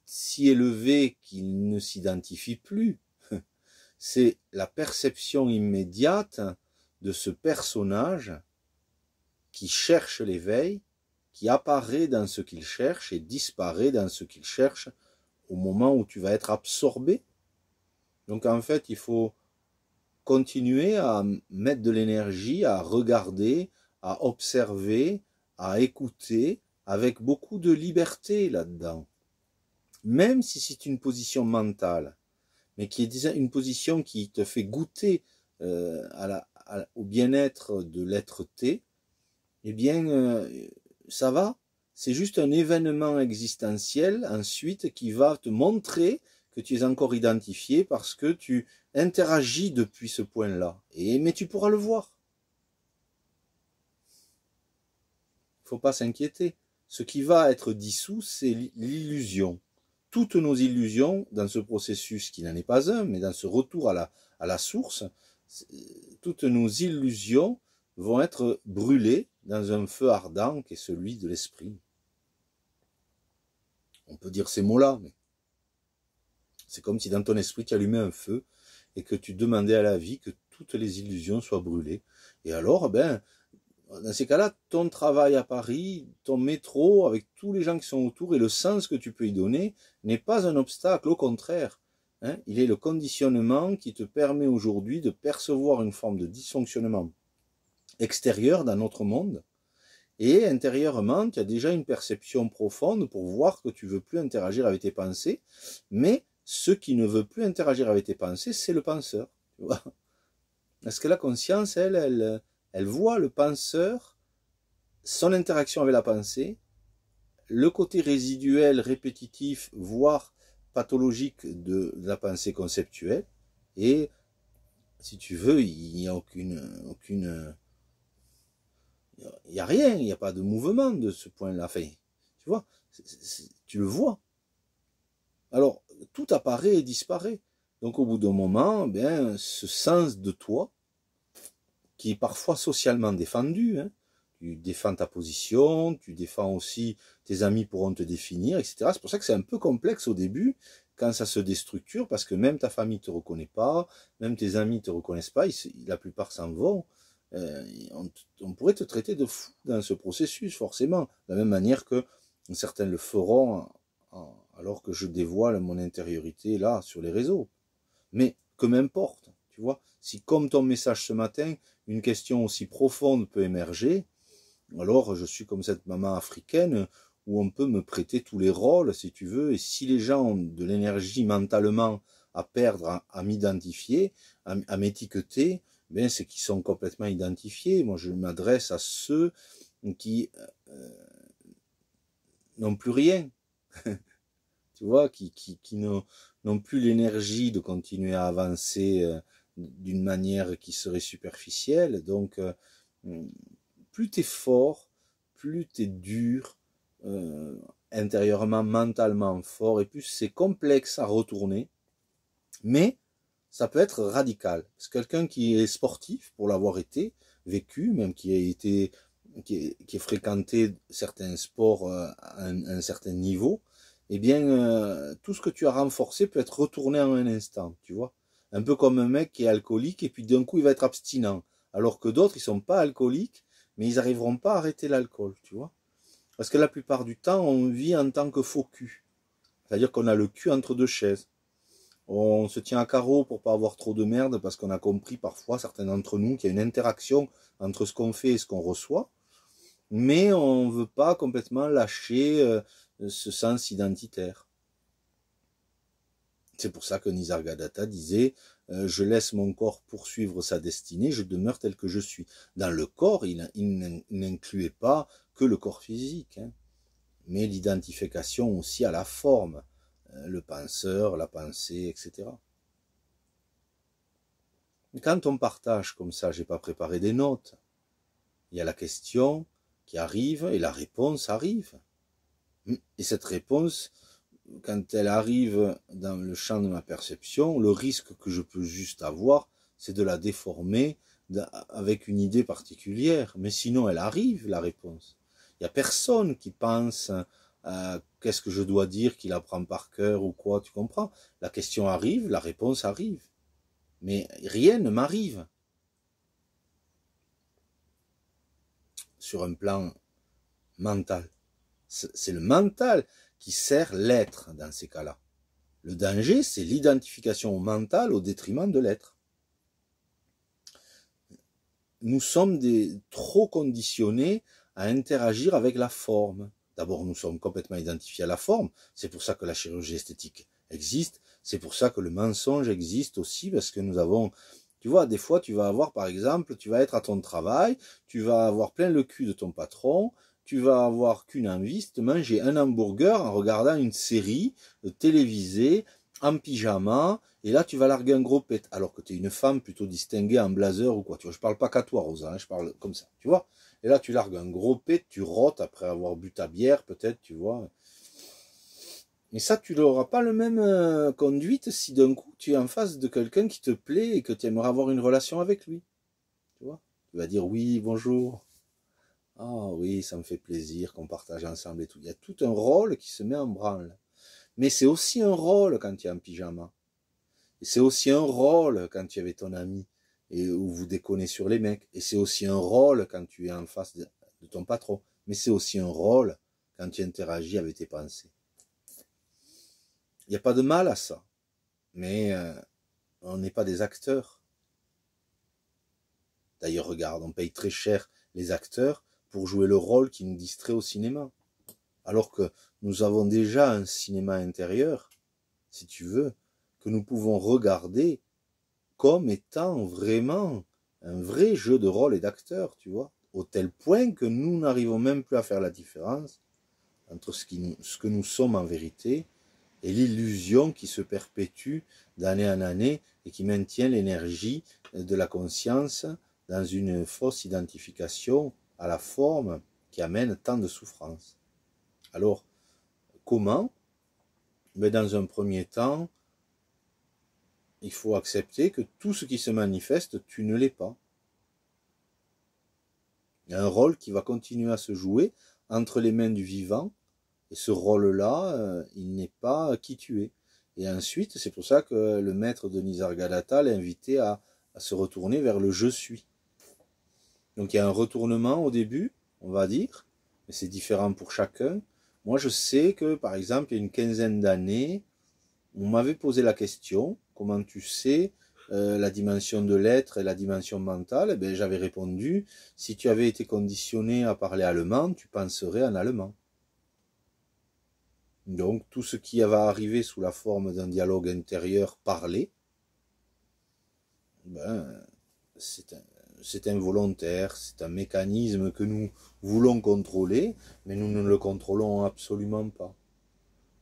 si élevé qu'il ne s'identifie plus. C'est la perception immédiate de ce personnage qui cherche l'éveil qui apparaît dans ce qu'il cherche et disparaît dans ce qu'il cherche au moment où tu vas être absorbé. Donc en fait, il faut continuer à mettre de l'énergie, à regarder, à observer, à écouter, avec beaucoup de liberté là-dedans. Même si c'est une position mentale, mais qui est une position qui te fait goûter au bien-être de l'être T, eh bien, ça va. C'est juste un événement existentiel ensuite qui va te montrer que tu es encore identifié parce que tu interagis depuis ce point-là. Mais tu pourras le voir. Il ne faut pas s'inquiéter. Ce qui va être dissous, c'est l'illusion. Toutes nos illusions dans ce processus, qui n'en est pas un, mais dans ce retour à la source, toutes nos illusions vont être brûlées dans un feu ardent qui est celui de l'esprit. On peut dire ces mots-là, mais c'est comme si dans ton esprit tu allumais un feu et que tu demandais à la vie que toutes les illusions soient brûlées. Et alors, dans ces cas-là, ton travail à Paris, ton métro, avec tous les gens qui sont autour et le sens que tu peux y donner, n'est pas un obstacle, au contraire. Il est le conditionnement qui te permet aujourd'hui de percevoir une forme de dysfonctionnement extérieur dans notre monde. Et intérieurement, tu as déjà une perception profonde pour voir que tu ne veux plus interagir avec tes pensées, mais ce qui ne veut plus interagir avec tes pensées, c'est le penseur. Tu vois ? Parce que la conscience, elle voit le penseur, son interaction avec la pensée, le côté résiduel, répétitif, voire pathologique de la pensée conceptuelle, et si tu veux, il n'y a il n'y a rien, il n'y a pas de mouvement de ce point-là. Enfin, tu vois, tu le vois. Alors, tout apparaît et disparaît. Donc, au bout d'un moment, ce sens de toi, qui est parfois socialement défendu, tu défends ta position, tu défends aussi, tes amis pourront te définir, etc. C'est pour ça que c'est un peu complexe au début, quand ça se déstructure, parce que même ta famille ne te reconnaît pas, même tes amis ne te reconnaissent pas, la plupart s'en vont. On pourrait te traiter de fou dans ce processus, forcément, de la même manière que certains le feront alors que je dévoile mon intériorité là, sur les réseaux. Mais que m'importe, tu vois, si comme ton message ce matin, une question aussi profonde peut émerger, alors je suis comme cette maman africaine où on peut me prêter tous les rôles, si tu veux, et si les gens ont de l'énergie mentalement à perdre, à m'identifier, à m'étiqueter, c'est qu'ils sont complètement identifiés. Moi, je m'adresse à ceux qui n'ont plus rien, tu vois, qui n'ont plus l'énergie de continuer à avancer d'une manière qui serait superficielle. Donc, plus t'es fort, plus t'es dur, intérieurement, mentalement fort, et plus c'est complexe à retourner, mais ça peut être radical. C'est quelqu'un qui est sportif, pour l'avoir été, vécu, même qui a fréquenté certains sports à un certain niveau, tout ce que tu as renforcé peut être retourné en un instant, tu vois. Un peu comme un mec qui est alcoolique, et puis d'un coup il va être abstinent, alors que d'autres, ils sont pas alcooliques, mais ils n'arriveront pas à arrêter l'alcool, tu vois. Parce que la plupart du temps, on vit en tant que faux cul. C'est-à-dire qu'on a le cul entre deux chaises. On se tient à carreau pour pas avoir trop de merde, parce qu'on a compris parfois, certains d'entre nous, qu'il y a une interaction entre ce qu'on fait et ce qu'on reçoit, mais on veut pas complètement lâcher ce sens identitaire. C'est pour ça que Nisargadatta disait je laisse mon corps poursuivre sa destinée, je demeure tel que je suis. Dans le corps, il n'incluait pas que le corps physique, mais l'identification aussi à la forme, le penseur, la pensée, etc. Quand on partage comme ça, j'ai pas préparé des notes, il y a la question qui arrive et la réponse arrive. Et cette réponse, quand elle arrive dans le champ de ma perception, le risque que je peux juste avoir, c'est de la déformer avec une idée particulière. Mais sinon, elle arrive, la réponse. Il n'y a personne qui pense qu'est-ce que je dois dire, qu'il apprend par cœur ou quoi, tu comprends? La question arrive, la réponse arrive. Mais rien ne m'arrive. Sur un plan mental. C'est le mental qui sert l'être dans ces cas-là. Le danger, c'est l'identification au mental au détriment de l'être. Nous sommes trop conditionnés à interagir avec la forme. D'abord, nous sommes complètement identifiés à la forme. C'est pour ça que la chirurgie esthétique existe. C'est pour ça que le mensonge existe aussi, parce que nous avons... Tu vois, des fois, tu vas avoir, par exemple, tu vas être à ton travail, tu vas avoir plein le cul de ton patron, tu vas avoir qu'une envie, c'est de manger un hamburger en regardant une série télévisée, en pyjama, et là, tu vas larguer un gros pet, alors que tu es une femme plutôt distinguée en blazer ou quoi. Tu vois, je parle pas qu'à toi, Rosa, hein, je parle comme ça, tu vois. Et là, tu largues un gros pet, tu rotes après avoir bu ta bière, peut-être, tu vois. Mais ça, tu n'auras pas le même conduite si d'un coup, tu es en face de quelqu'un qui te plaît et que tu aimerais avoir une relation avec lui. Tu vois, tu vas dire oui, bonjour. Ah oui, ça me fait plaisir qu'on partage ensemble et tout. Il y a tout un rôle qui se met en branle. Mais c'est aussi un rôle quand tu es en pyjama. Et c'est aussi un rôle quand tu es avec ton ami et où vous déconnez sur les mecs. Et c'est aussi un rôle quand tu es en face de ton patron. Mais c'est aussi un rôle quand tu interagis avec tes pensées. Il n'y a pas de mal à ça. Mais on n'est pas des acteurs. D'ailleurs, regarde, on paye très cher les acteurs pour jouer le rôle qui nous distrait au cinéma. Alors que nous avons déjà un cinéma intérieur, si tu veux, que nous pouvons regarder comme étant vraiment un vrai jeu de rôle et d'acteur, tu vois, au tel point que nous n'arrivons même plus à faire la différence entre ce que nous sommes en vérité et l'illusion qui se perpétue d'année en année et qui maintient l'énergie de la conscience dans une fausse identification à la forme qui amène tant de souffrance. Alors, comment? Mais dans un premier temps, il faut accepter que tout ce qui se manifeste, tu ne l'es pas. Il y a un rôle qui va continuer à se jouer entre les mains du vivant, et ce rôle-là, il n'est pas qui tu es. Et ensuite, c'est pour ça que le maître de Nisargadatta l'invitait à se retourner vers le je suis. Donc il y a un retournement au début, on va dire, mais c'est différent pour chacun. Moi, je sais que, par exemple, il y a une quinzaine d'années, on m'avait posé la question, comment tu sais la dimension de l'être et la dimension mentale? Eh bien, j'avais répondu, si tu avais été conditionné à parler allemand, tu penserais en allemand. Donc, tout ce qui va arriver sous la forme d'un dialogue intérieur parlé, ben, c'est involontaire, c'est un mécanisme que nous voulons contrôler, mais nous ne le contrôlons absolument pas.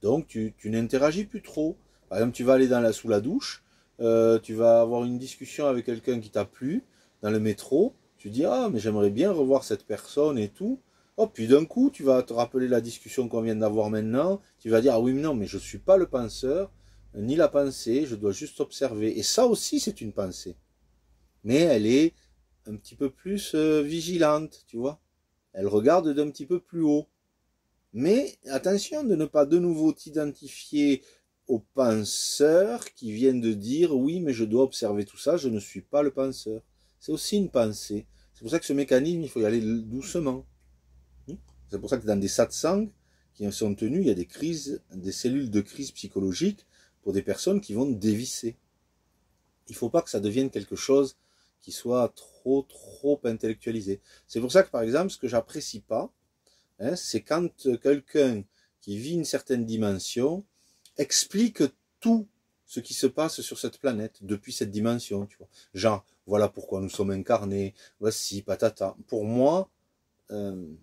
Donc tu n'interagis plus trop. Par exemple, tu vas aller sous la douche, tu vas avoir une discussion avec quelqu'un qui t'a plu dans le métro, tu dis ah mais j'aimerais bien revoir cette personne et tout. Oh, puis d'un coup, tu vas te rappeler la discussion qu'on vient d'avoir maintenant, tu vas dire ah oui mais non mais je ne suis pas le penseur, ni la pensée, je dois juste observer. Et ça aussi c'est une pensée. Mais elle est un petit peu plus vigilante, tu vois. Elle regarde d'un petit peu plus haut. Mais attention de ne pas de nouveau t'identifier aux penseurs qui viennent de dire oui mais je dois observer tout ça, je ne suis pas le penseur. C'est aussi une pensée. C'est pour ça que ce mécanisme, il faut y aller doucement. C'est pour ça que dans des satsangs qui sont tenus, il y a des crises, des cellules de crise psychologique pour des personnes qui vont dévisser. Il ne faut pas que ça devienne quelque chose qui soit trop intellectualisé. C'est pour ça que par exemple, ce que j'apprécie pas, c'est quand quelqu'un qui vit une certaine dimension explique tout ce qui se passe sur cette planète depuis cette dimension, tu vois. Genre, voilà pourquoi nous sommes incarnés, voici, patata. Pour moi, il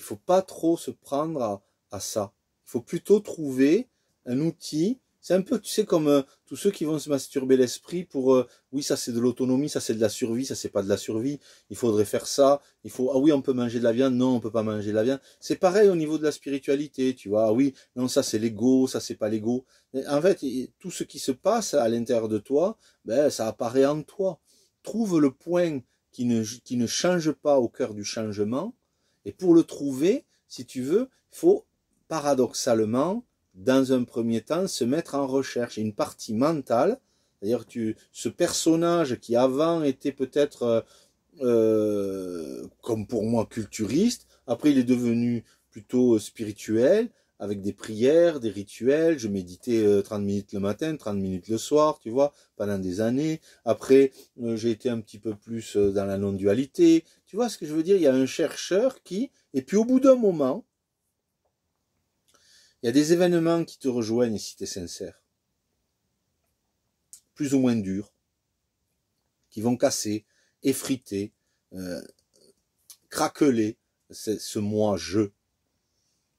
faut pas trop se prendre à ça. Il faut plutôt trouver un outil. C'est un peu, tu sais, comme tous ceux qui vont se masturber l'esprit pour, oui, ça c'est de l'autonomie, ça c'est de la survie, ça c'est pas de la survie, il faudrait faire ça, il faut, ah oui, on peut manger de la viande, non, on peut pas manger de la viande. C'est pareil au niveau de la spiritualité, tu vois, ah oui, non, ça c'est l'ego, ça c'est pas l'ego. En fait, tout ce qui se passe à l'intérieur de toi, ben, ça apparaît en toi. Trouve le point qui ne change pas au cœur du changement, et pour le trouver, si tu veux, il faut paradoxalement, dans un premier temps, se mettre en recherche. Une partie mentale, c'est-à-dire ce personnage qui avant était peut-être comme pour moi, culturiste. Après, il est devenu plutôt spirituel, avec des prières, des rituels. Je méditais 30 minutes le matin, 30 minutes le soir, tu vois, pendant des années. Après, j'ai été un petit peu plus dans la non-dualité. Tu vois ce que je veux dire? Il y a un chercheur qui, et puis au bout d'un moment, il y a des événements qui te rejoignent si tu es sincère. Plus ou moins durs, qui vont casser, effriter, craqueler ce moi-je.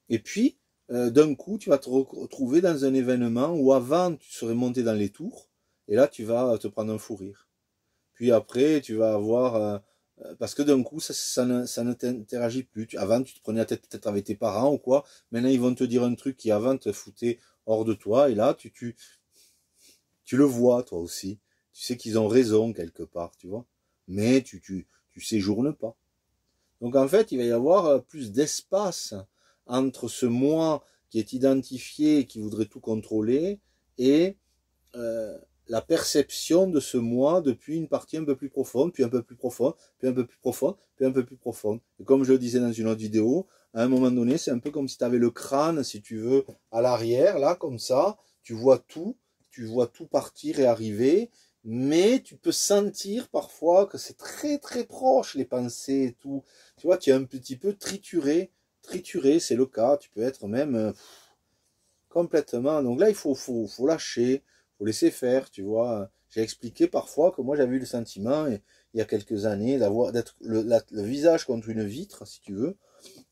Et puis, d'un coup, tu vas te retrouver dans un événement où avant, tu serais monté dans les tours, et là, tu vas te prendre un fou rire. Puis après, tu vas avoir... parce que d'un coup, ça ne t'interagit plus. Avant, tu te prenais la tête peut-être avec tes parents ou quoi. Maintenant, ils vont te dire un truc qui avant te foutait hors de toi, et là, tu le vois, toi aussi. Tu sais qu'ils ont raison quelque part, tu vois. Mais tu séjournes pas. Donc en fait, il va y avoir plus d'espace entre ce moi qui est identifié, qui voudrait tout contrôler, et la perception de ce moi depuis une partie un peu plus profonde, puis un peu plus profonde, puis un peu plus profonde, puis un peu plus profonde. Et comme je le disais dans une autre vidéo, à un moment donné, c'est un peu comme si tu avais le crâne, si tu veux, à l'arrière, là, comme ça, tu vois tout partir et arriver, mais tu peux sentir parfois que c'est très très proche, les pensées et tout. Tu vois, tu es un petit peu trituré, c'est le cas, tu peux être même complètement. Donc là, il faut lâcher, faut laisser faire, tu vois. J'ai expliqué parfois que moi j'avais eu le sentiment, il y a quelques années, d'être le visage contre une vitre, si tu veux,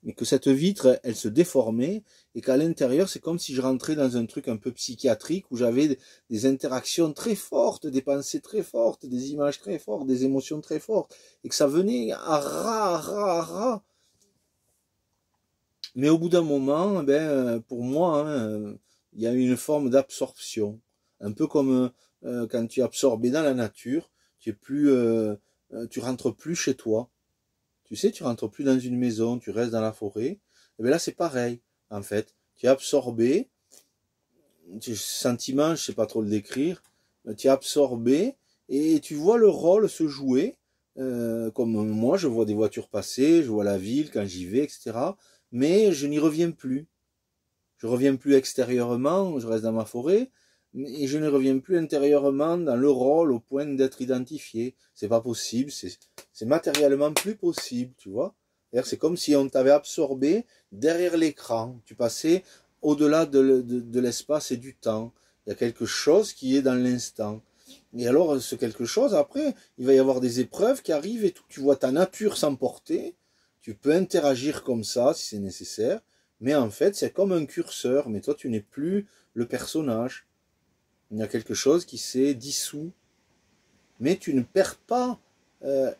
et que cette vitre, elle se déformait, et qu'à l'intérieur, c'est comme si je rentrais dans un truc un peu psychiatrique, où j'avais des interactions très fortes, des pensées très fortes, des images très fortes, des émotions très fortes, et que ça venait à ras. Mais au bout d'un moment, pour moi, hein, il y a une forme d'absorption. Un peu comme quand tu es absorbé dans la nature, tu rentres plus chez toi. Tu sais, tu rentres plus dans une maison, tu restes dans la forêt. Et bien là, c'est pareil, en fait. Tu es absorbé, sentiment, je sais pas trop le décrire, mais tu es absorbé et tu vois le rôle se jouer. Comme moi, je vois des voitures passer, je vois la ville quand j'y vais, etc. Mais je n'y reviens plus. Je reviens plus extérieurement, je reste dans ma forêt, et je ne reviens plus intérieurement dans le rôle au point d'être identifié. C'est pas possible, c'est matériellement plus possible, tu vois. C'est comme si on t'avait absorbé derrière l'écran. Tu passais au-delà de l'espace et du temps. Il y a quelque chose qui est dans l'instant. Et alors, ce quelque chose, après, il va y avoir des épreuves qui arrivent et tout. Tu vois ta nature s'emporter. Tu peux interagir comme ça si c'est nécessaire. Mais en fait, c'est comme un curseur. Mais toi, tu n'es plus le personnage. Il y a quelque chose qui s'est dissous. Mais tu ne perds pas, je ne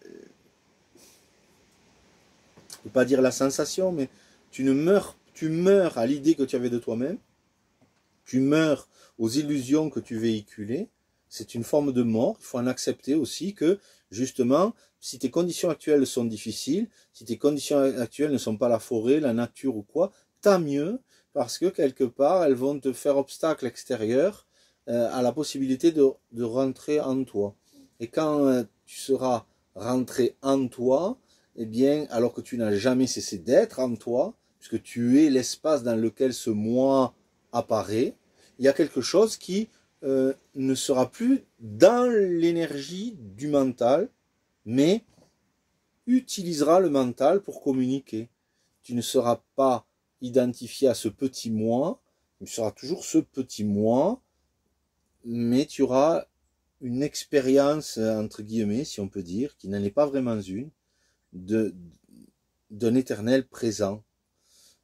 veux pas dire la sensation, mais tu meurs à l'idée que tu avais de toi-même. Tu meurs aux illusions que tu véhiculais. C'est une forme de mort. Il faut en accepter aussi que, justement, si tes conditions actuelles sont difficiles, si tes conditions actuelles ne sont pas la forêt, la nature ou quoi, tant mieux, parce que quelque part, elles vont te faire obstacle extérieur à la possibilité de rentrer en toi. Et quand tu seras rentré en toi, eh bien, alors que tu n'as jamais cessé d'être en toi, puisque tu es l'espace dans lequel ce moi apparaît, il y a quelque chose qui ne sera plus dans l'énergie du mental, mais utilisera le mental pour communiquer. Tu ne seras pas identifié à ce petit moi, tu seras toujours ce petit moi, mais tu auras une expérience, entre guillemets, si on peut dire, qui n'en est pas vraiment une, d'un éternel présent,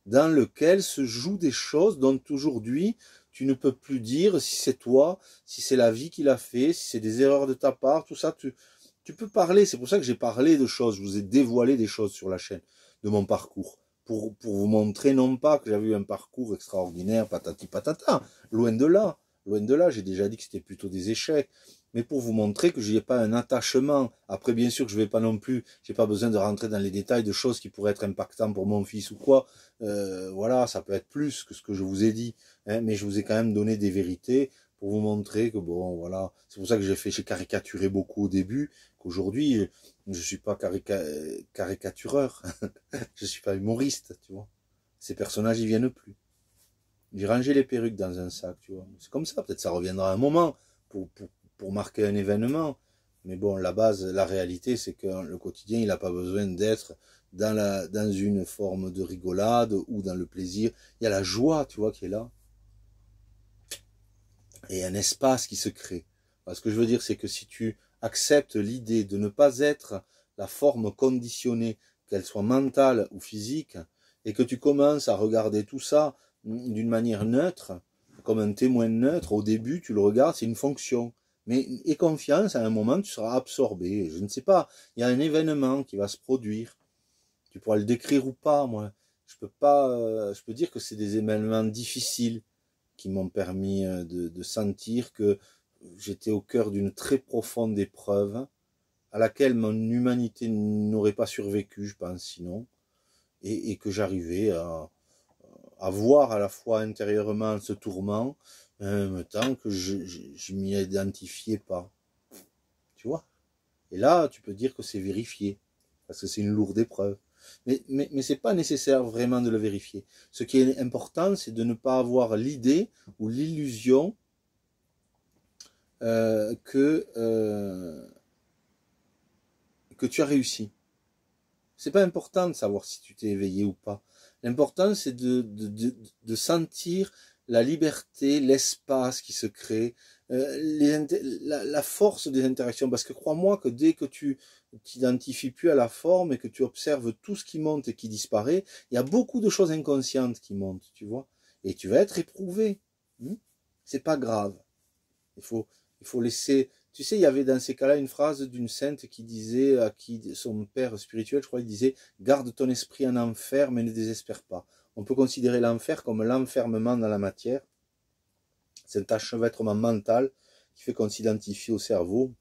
dans lequel se jouent des choses dont aujourd'hui tu ne peux plus dire si c'est toi, si c'est la vie qui l'a fait, si c'est des erreurs de ta part, tout ça, tu peux parler. C'est pour ça que j'ai parlé de choses, je vous ai dévoilé des choses sur la chaîne, de mon parcours, pour vous montrer non pas que j'avais eu un parcours extraordinaire, patati patata, loin de là, j'ai déjà dit que c'était plutôt des échecs, mais pour vous montrer que je n'ai pas un attachement. Après, bien sûr que je vais pas non plus, j'ai pas besoin de rentrer dans les détails de choses qui pourraient être impactantes pour mon fils ou quoi. Voilà, ça peut être plus que ce que je vous ai dit, hein, mais je vous ai quand même donné des vérités pour vous montrer que bon, voilà, c'est pour ça que j'ai caricaturé beaucoup au début, qu'aujourd'hui, je suis pas caricatureur, je suis pas humoriste, tu vois. Ces personnages, ils viennent plus. J'ai rangé les perruques dans un sac, tu vois. C'est comme ça, peut-être ça reviendra un moment pour marquer un événement. Mais bon, la base, la réalité, c'est que le quotidien, il n'a pas besoin d'être dans une forme de rigolade ou dans le plaisir. Il y a la joie, tu vois, qui est là. Et un espace qui se crée. Alors, ce que je veux dire, c'est que si tu acceptes l'idée de ne pas être la forme conditionnée, qu'elle soit mentale ou physique, et que tu commences à regarder tout ça d'une manière neutre, comme un témoin neutre, au début, tu le regardes, c'est une fonction. Mais aie confiance, à un moment, tu seras absorbé. Je ne sais pas, il y a un événement qui va se produire. Tu pourras le décrire ou pas, moi. Je peux pas, je peux dire que c'est des événements difficiles qui m'ont permis de sentir que j'étais au cœur d'une très profonde épreuve à laquelle mon humanité n'aurait pas survécu, je pense, sinon, et que j'arrivais à voir à la fois intérieurement ce tourment, en même temps que je m'y identifiais pas. Tu vois? Et là, tu peux dire que c'est vérifié, parce que c'est une lourde épreuve. Mais c'est pas nécessaire vraiment de le vérifier. Ce qui est important, c'est de ne pas avoir l'idée ou l'illusion que tu as réussi. C'est pas important de savoir si tu t'es éveillé ou pas. L'important, c'est de sentir la liberté, l'espace qui se crée, la force des interactions. Parce que crois-moi que dès que tu t'identifies plus à la forme et que tu observes tout ce qui monte et qui disparaît, il y a beaucoup de choses inconscientes qui montent, tu vois. Et tu vas être éprouvé. C'est pas grave. Il faut laisser... Tu sais, il y avait dans ces cas-là une phrase d'une sainte qui disait, à qui son père spirituel, je crois, il disait « Garde ton esprit en enfer, mais ne désespère pas ». On peut considérer l'enfer comme l'enfermement dans la matière. C'est un enchevêtrement mental qui fait qu'on s'identifie au cerveau.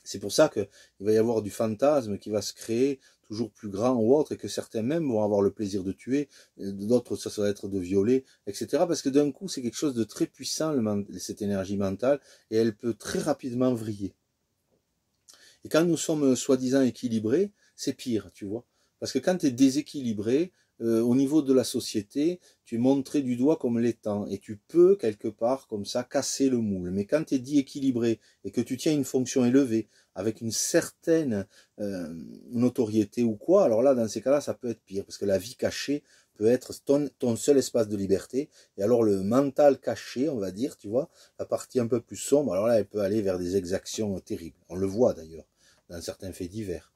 C'est pour ça qu'il va y avoir du fantasme qui va se créer, toujours plus grand ou autre, et que certains même vont avoir le plaisir de tuer, d'autres ça va être de violer, etc. Parce que d'un coup, c'est quelque chose de très puissant, cette énergie mentale, et elle peut très rapidement vriller. Et quand nous sommes soi-disant équilibrés, c'est pire, tu vois. Parce que quand tu es déséquilibré, au niveau de la société, tu es montré du doigt comme l'étant, et tu peux, quelque part, comme ça, casser le moule. Mais quand tu es dit équilibré, et que tu tiens une fonction élevée, avec une certaine notoriété ou quoi, alors là, dans ces cas-là, ça peut être pire, parce que la vie cachée peut être ton seul espace de liberté, et alors le mental caché, on va dire, tu vois, la partie un peu plus sombre, alors là, elle peut aller vers des exactions terribles. On le voit d'ailleurs, dans certains faits divers.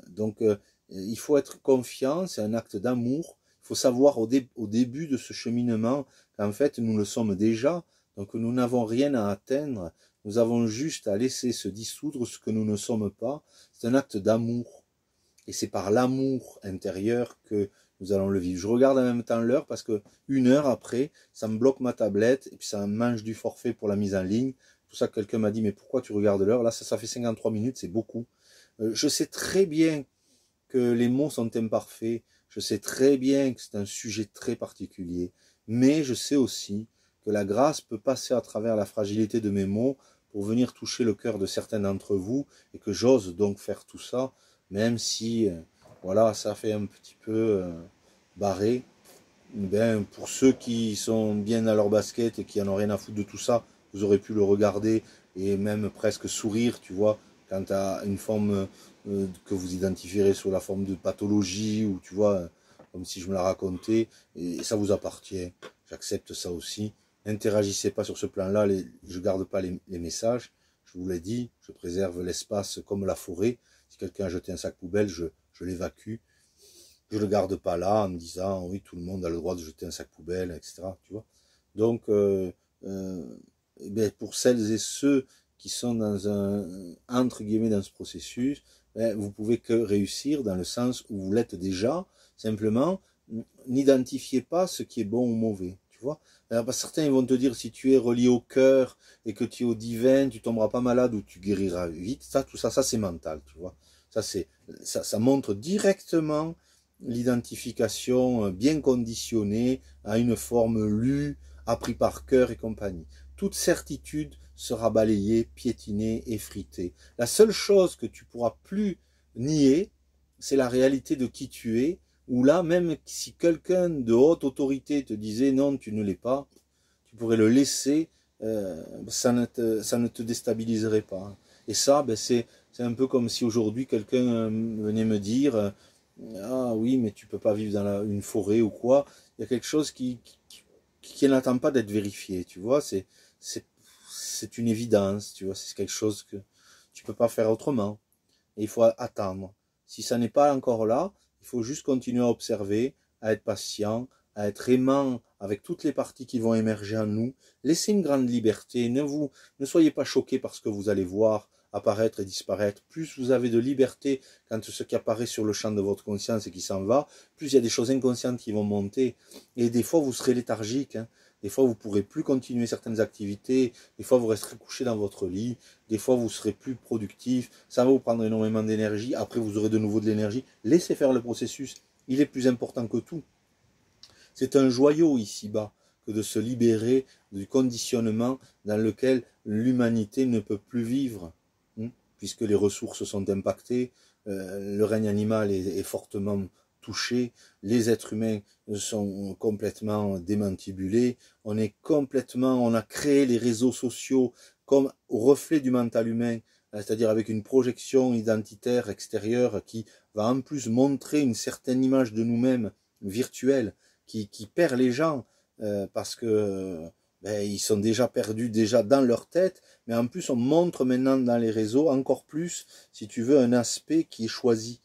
Donc, il faut être confiant, c'est un acte d'amour. Il faut savoir au début de ce cheminement qu'en fait nous le sommes déjà, donc nous n'avons rien à atteindre, nous avons juste à laisser se dissoudre ce que nous ne sommes pas. C'est un acte d'amour, et c'est par l'amour intérieur que nous allons le vivre. Je regarde en même temps l'heure parce que 1 heure après, ça me bloque ma tablette et puis ça me mange du forfait pour la mise en ligne. C'est pour ça que quelqu'un m'a dit mais pourquoi tu regardes l'heure? Là ça fait 53 minutes, c'est beaucoup. Je sais très bien que les mots sont imparfaits, je sais très bien que c'est un sujet très particulier, mais je sais aussi que la grâce peut passer à travers la fragilité de mes mots pour venir toucher le cœur de certains d'entre vous, et que j'ose donc faire tout ça, même si voilà, ça fait un petit peu barré. Ben, pour ceux qui sont bien à leur basket et qui en ont rien à foutre de tout ça, vous aurez pu le regarder et même presque sourire, tu vois, quant à une forme que vous identifierez sous la forme de pathologie, ou tu vois, comme si je me la racontais, et ça vous appartient, j'accepte ça aussi. N'interagissez pas sur ce plan-là, je garde pas les messages, je vous l'ai dit, je préserve l'espace comme la forêt. Si quelqu'un a jeté un sac poubelle, je l'évacue. Je le garde pas là en me disant oui, tout le monde a le droit de jeter un sac poubelle, etc. Tu vois. Donc ben, pour celles et ceux qui sont dans entre guillemets dans ce processus, ben, vous pouvez que réussir dans le sens où vous l'êtes déjà. Simplement, n'identifiez pas ce qui est bon ou mauvais. Tu vois. Alors, certains ils vont te dire si tu es relié au cœur et que tu es au divin, tu tomberas pas malade ou tu guériras vite. Ça, tout ça, ça c'est mental. Tu vois. Ça montre directement l'identification bien conditionnée à une forme lue, appris par cœur et compagnie. toute certitude sera balayée, piétinée, effritée. La seule chose que tu pourras plus nier, c'est la réalité de qui tu es, où là, même si quelqu'un de haute autorité te disait non, tu ne l'es pas, tu pourrais le laisser, ça ne te déstabiliserait pas. Et ça, ben, c'est un peu comme si aujourd'hui quelqu'un venait me dire ah oui, mais tu peux pas vivre dans une forêt ou quoi. Il y a quelque chose qui n'attend pas d'être vérifié, tu vois. C'est une évidence, tu vois. C'est quelque chose que tu peux pas faire autrement. Et il faut attendre. Si ça n'est pas encore là, il faut juste continuer à observer, à être patient, à être aimant avec toutes les parties qui vont émerger en nous. Laissez une grande liberté. Ne soyez pas choqués par ce que vous allez voir apparaître et disparaître. Plus vous avez de liberté quand ce qui apparaît sur le champ de votre conscience et qui s'en va, plus il y a des choses inconscientes qui vont monter. Et des fois, vous serez léthargique. Des fois, vous ne pourrez plus continuer certaines activités. Des fois, vous resterez couché dans votre lit. Des fois, vous serez plus productif. Ça va vous prendre énormément d'énergie. Après, vous aurez de nouveau de l'énergie. Laissez faire le processus. Il est plus important que tout. C'est un joyau ici-bas que de se libérer du conditionnement dans lequel l'humanité ne peut plus vivre, puisque les ressources sont impactées, le règne animal est fortement touché, les êtres humains sont complètement démantibulés, on a créé les réseaux sociaux comme au reflet du mental humain, c'est-à-dire avec une projection identitaire extérieure qui va en plus montrer une certaine image de nous-mêmes virtuelle, qui perd les gens parce que ils sont déjà perdus déjà dans leur tête, mais en plus on montre maintenant dans les réseaux encore plus, si tu veux, un aspect qui est choisi.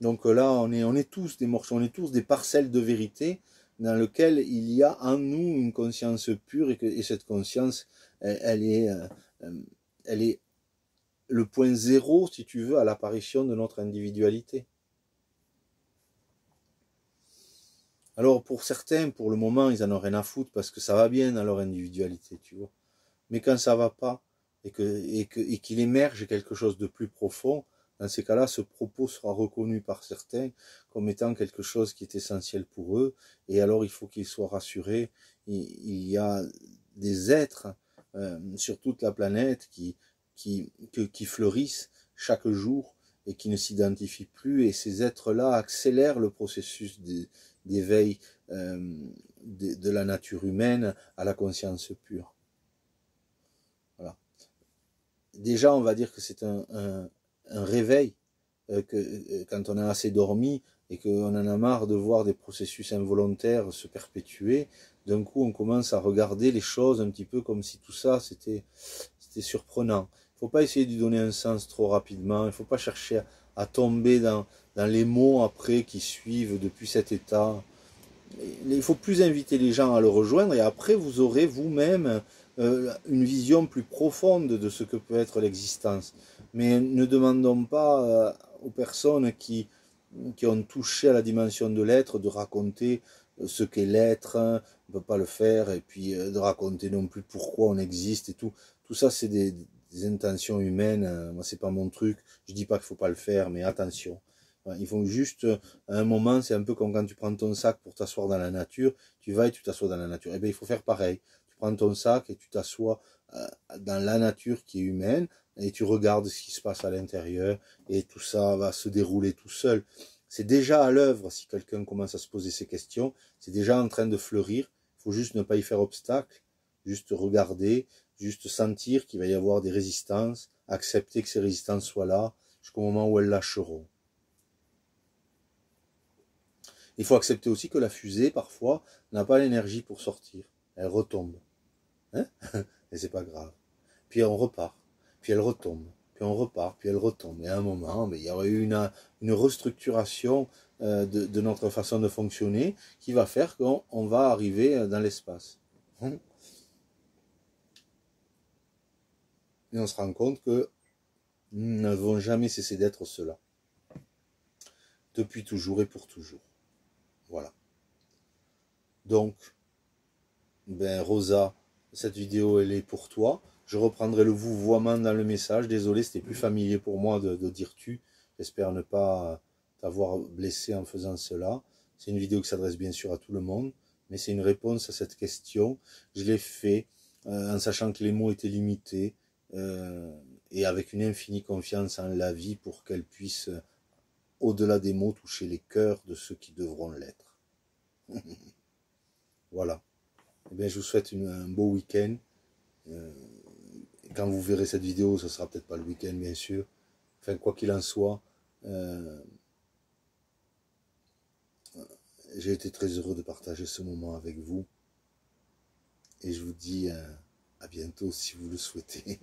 Donc là, on est tous des morceaux, on est tous des parcelles de vérité dans lesquelles il y a en nous une conscience pure et cette conscience, elle est le point zéro, si tu veux, à l'apparition de notre individualité. Alors pour certains, pour le moment, ils en ont rien à foutre parce que ça va bien dans leur individualité, tu vois. Mais quand ça va pas et qu'il émerge quelque chose de plus profond, dans ces cas-là, ce propos sera reconnu par certains comme étant quelque chose qui est essentiel pour eux. Et alors il faut qu'ils soient rassurés. Il y a des êtres sur toute la planète qui fleurissent chaque jour et qui ne s'identifient plus. Et ces êtres-là accélèrent le processus d'éveil de la nature humaine à la conscience pure. Voilà. Déjà, on va dire que c'est un réveil quand on a assez dormi et qu'on en a marre de voir des processus involontaires se perpétuer. D'un coup, on commence à regarder les choses un petit peu comme si tout ça, c'était surprenant. Il ne faut pas essayer de lui donner un sens trop rapidement. Il ne faut pas chercher à tomber dans les mots après qui suivent depuis cet état. Il faut plus inviter les gens à le rejoindre et après vous aurez vous-même une vision plus profonde de ce que peut être l'existence. Mais ne demandons pas aux personnes qui ont touché à la dimension de l'être de raconter ce qu'est l'être, on ne peut pas le faire, et puis de raconter non plus pourquoi on existe et tout. Tout ça c'est des intentions humaines, moi c'est pas mon truc, je dis pas qu'il faut pas le faire, mais attention. Il faut juste, à un moment, c'est un peu comme quand tu prends ton sac pour t'asseoir dans la nature, tu vas et tu t'assois dans la nature. Eh bien, il faut faire pareil. Tu prends ton sac et tu t'assois dans la nature qui est humaine et tu regardes ce qui se passe à l'intérieur et tout ça va se dérouler tout seul. C'est déjà à l'œuvre si quelqu'un commence à se poser ces questions. C'est déjà en train de fleurir. Il faut juste ne pas y faire obstacle, juste regarder, juste sentir qu'il va y avoir des résistances, accepter que ces résistances soient là jusqu'au moment où elles lâcheront. Il faut accepter aussi que la fusée, parfois, n'a pas l'énergie pour sortir. Elle retombe. Hein? Et c'est pas grave. Puis on repart. Puis elle retombe. Puis on repart. Puis elle retombe. Et à un moment, il y aurait eu une restructuration de notre façon de fonctionner qui va faire qu'on va arriver dans l'espace. Et on se rend compte que nous n'avons jamais cessé d'être cela. Depuis toujours et pour toujours. Voilà. Donc, Rosa, cette vidéo elle est pour toi. Je reprendrai le vouvoiement dans le message. Désolé, c'était plus familier pour moi de dire tu. J'espère ne pas t'avoir blessé en faisant cela. C'est une vidéo qui s'adresse bien sûr à tout le monde, mais c'est une réponse à cette question. Je l'ai fait en sachant que les mots étaient limités, et avec une infinie confiance en la vie pour qu'elle puisse, au-delà des mots, toucher les cœurs de ceux qui devront l'être. Voilà. Eh bien, je vous souhaite un beau week-end. Quand vous verrez cette vidéo, ce sera peut-être pas le week-end, bien sûr. Enfin, quoi qu'il en soit, j'ai été très heureux de partager ce moment avec vous. Et je vous dis à bientôt si vous le souhaitez.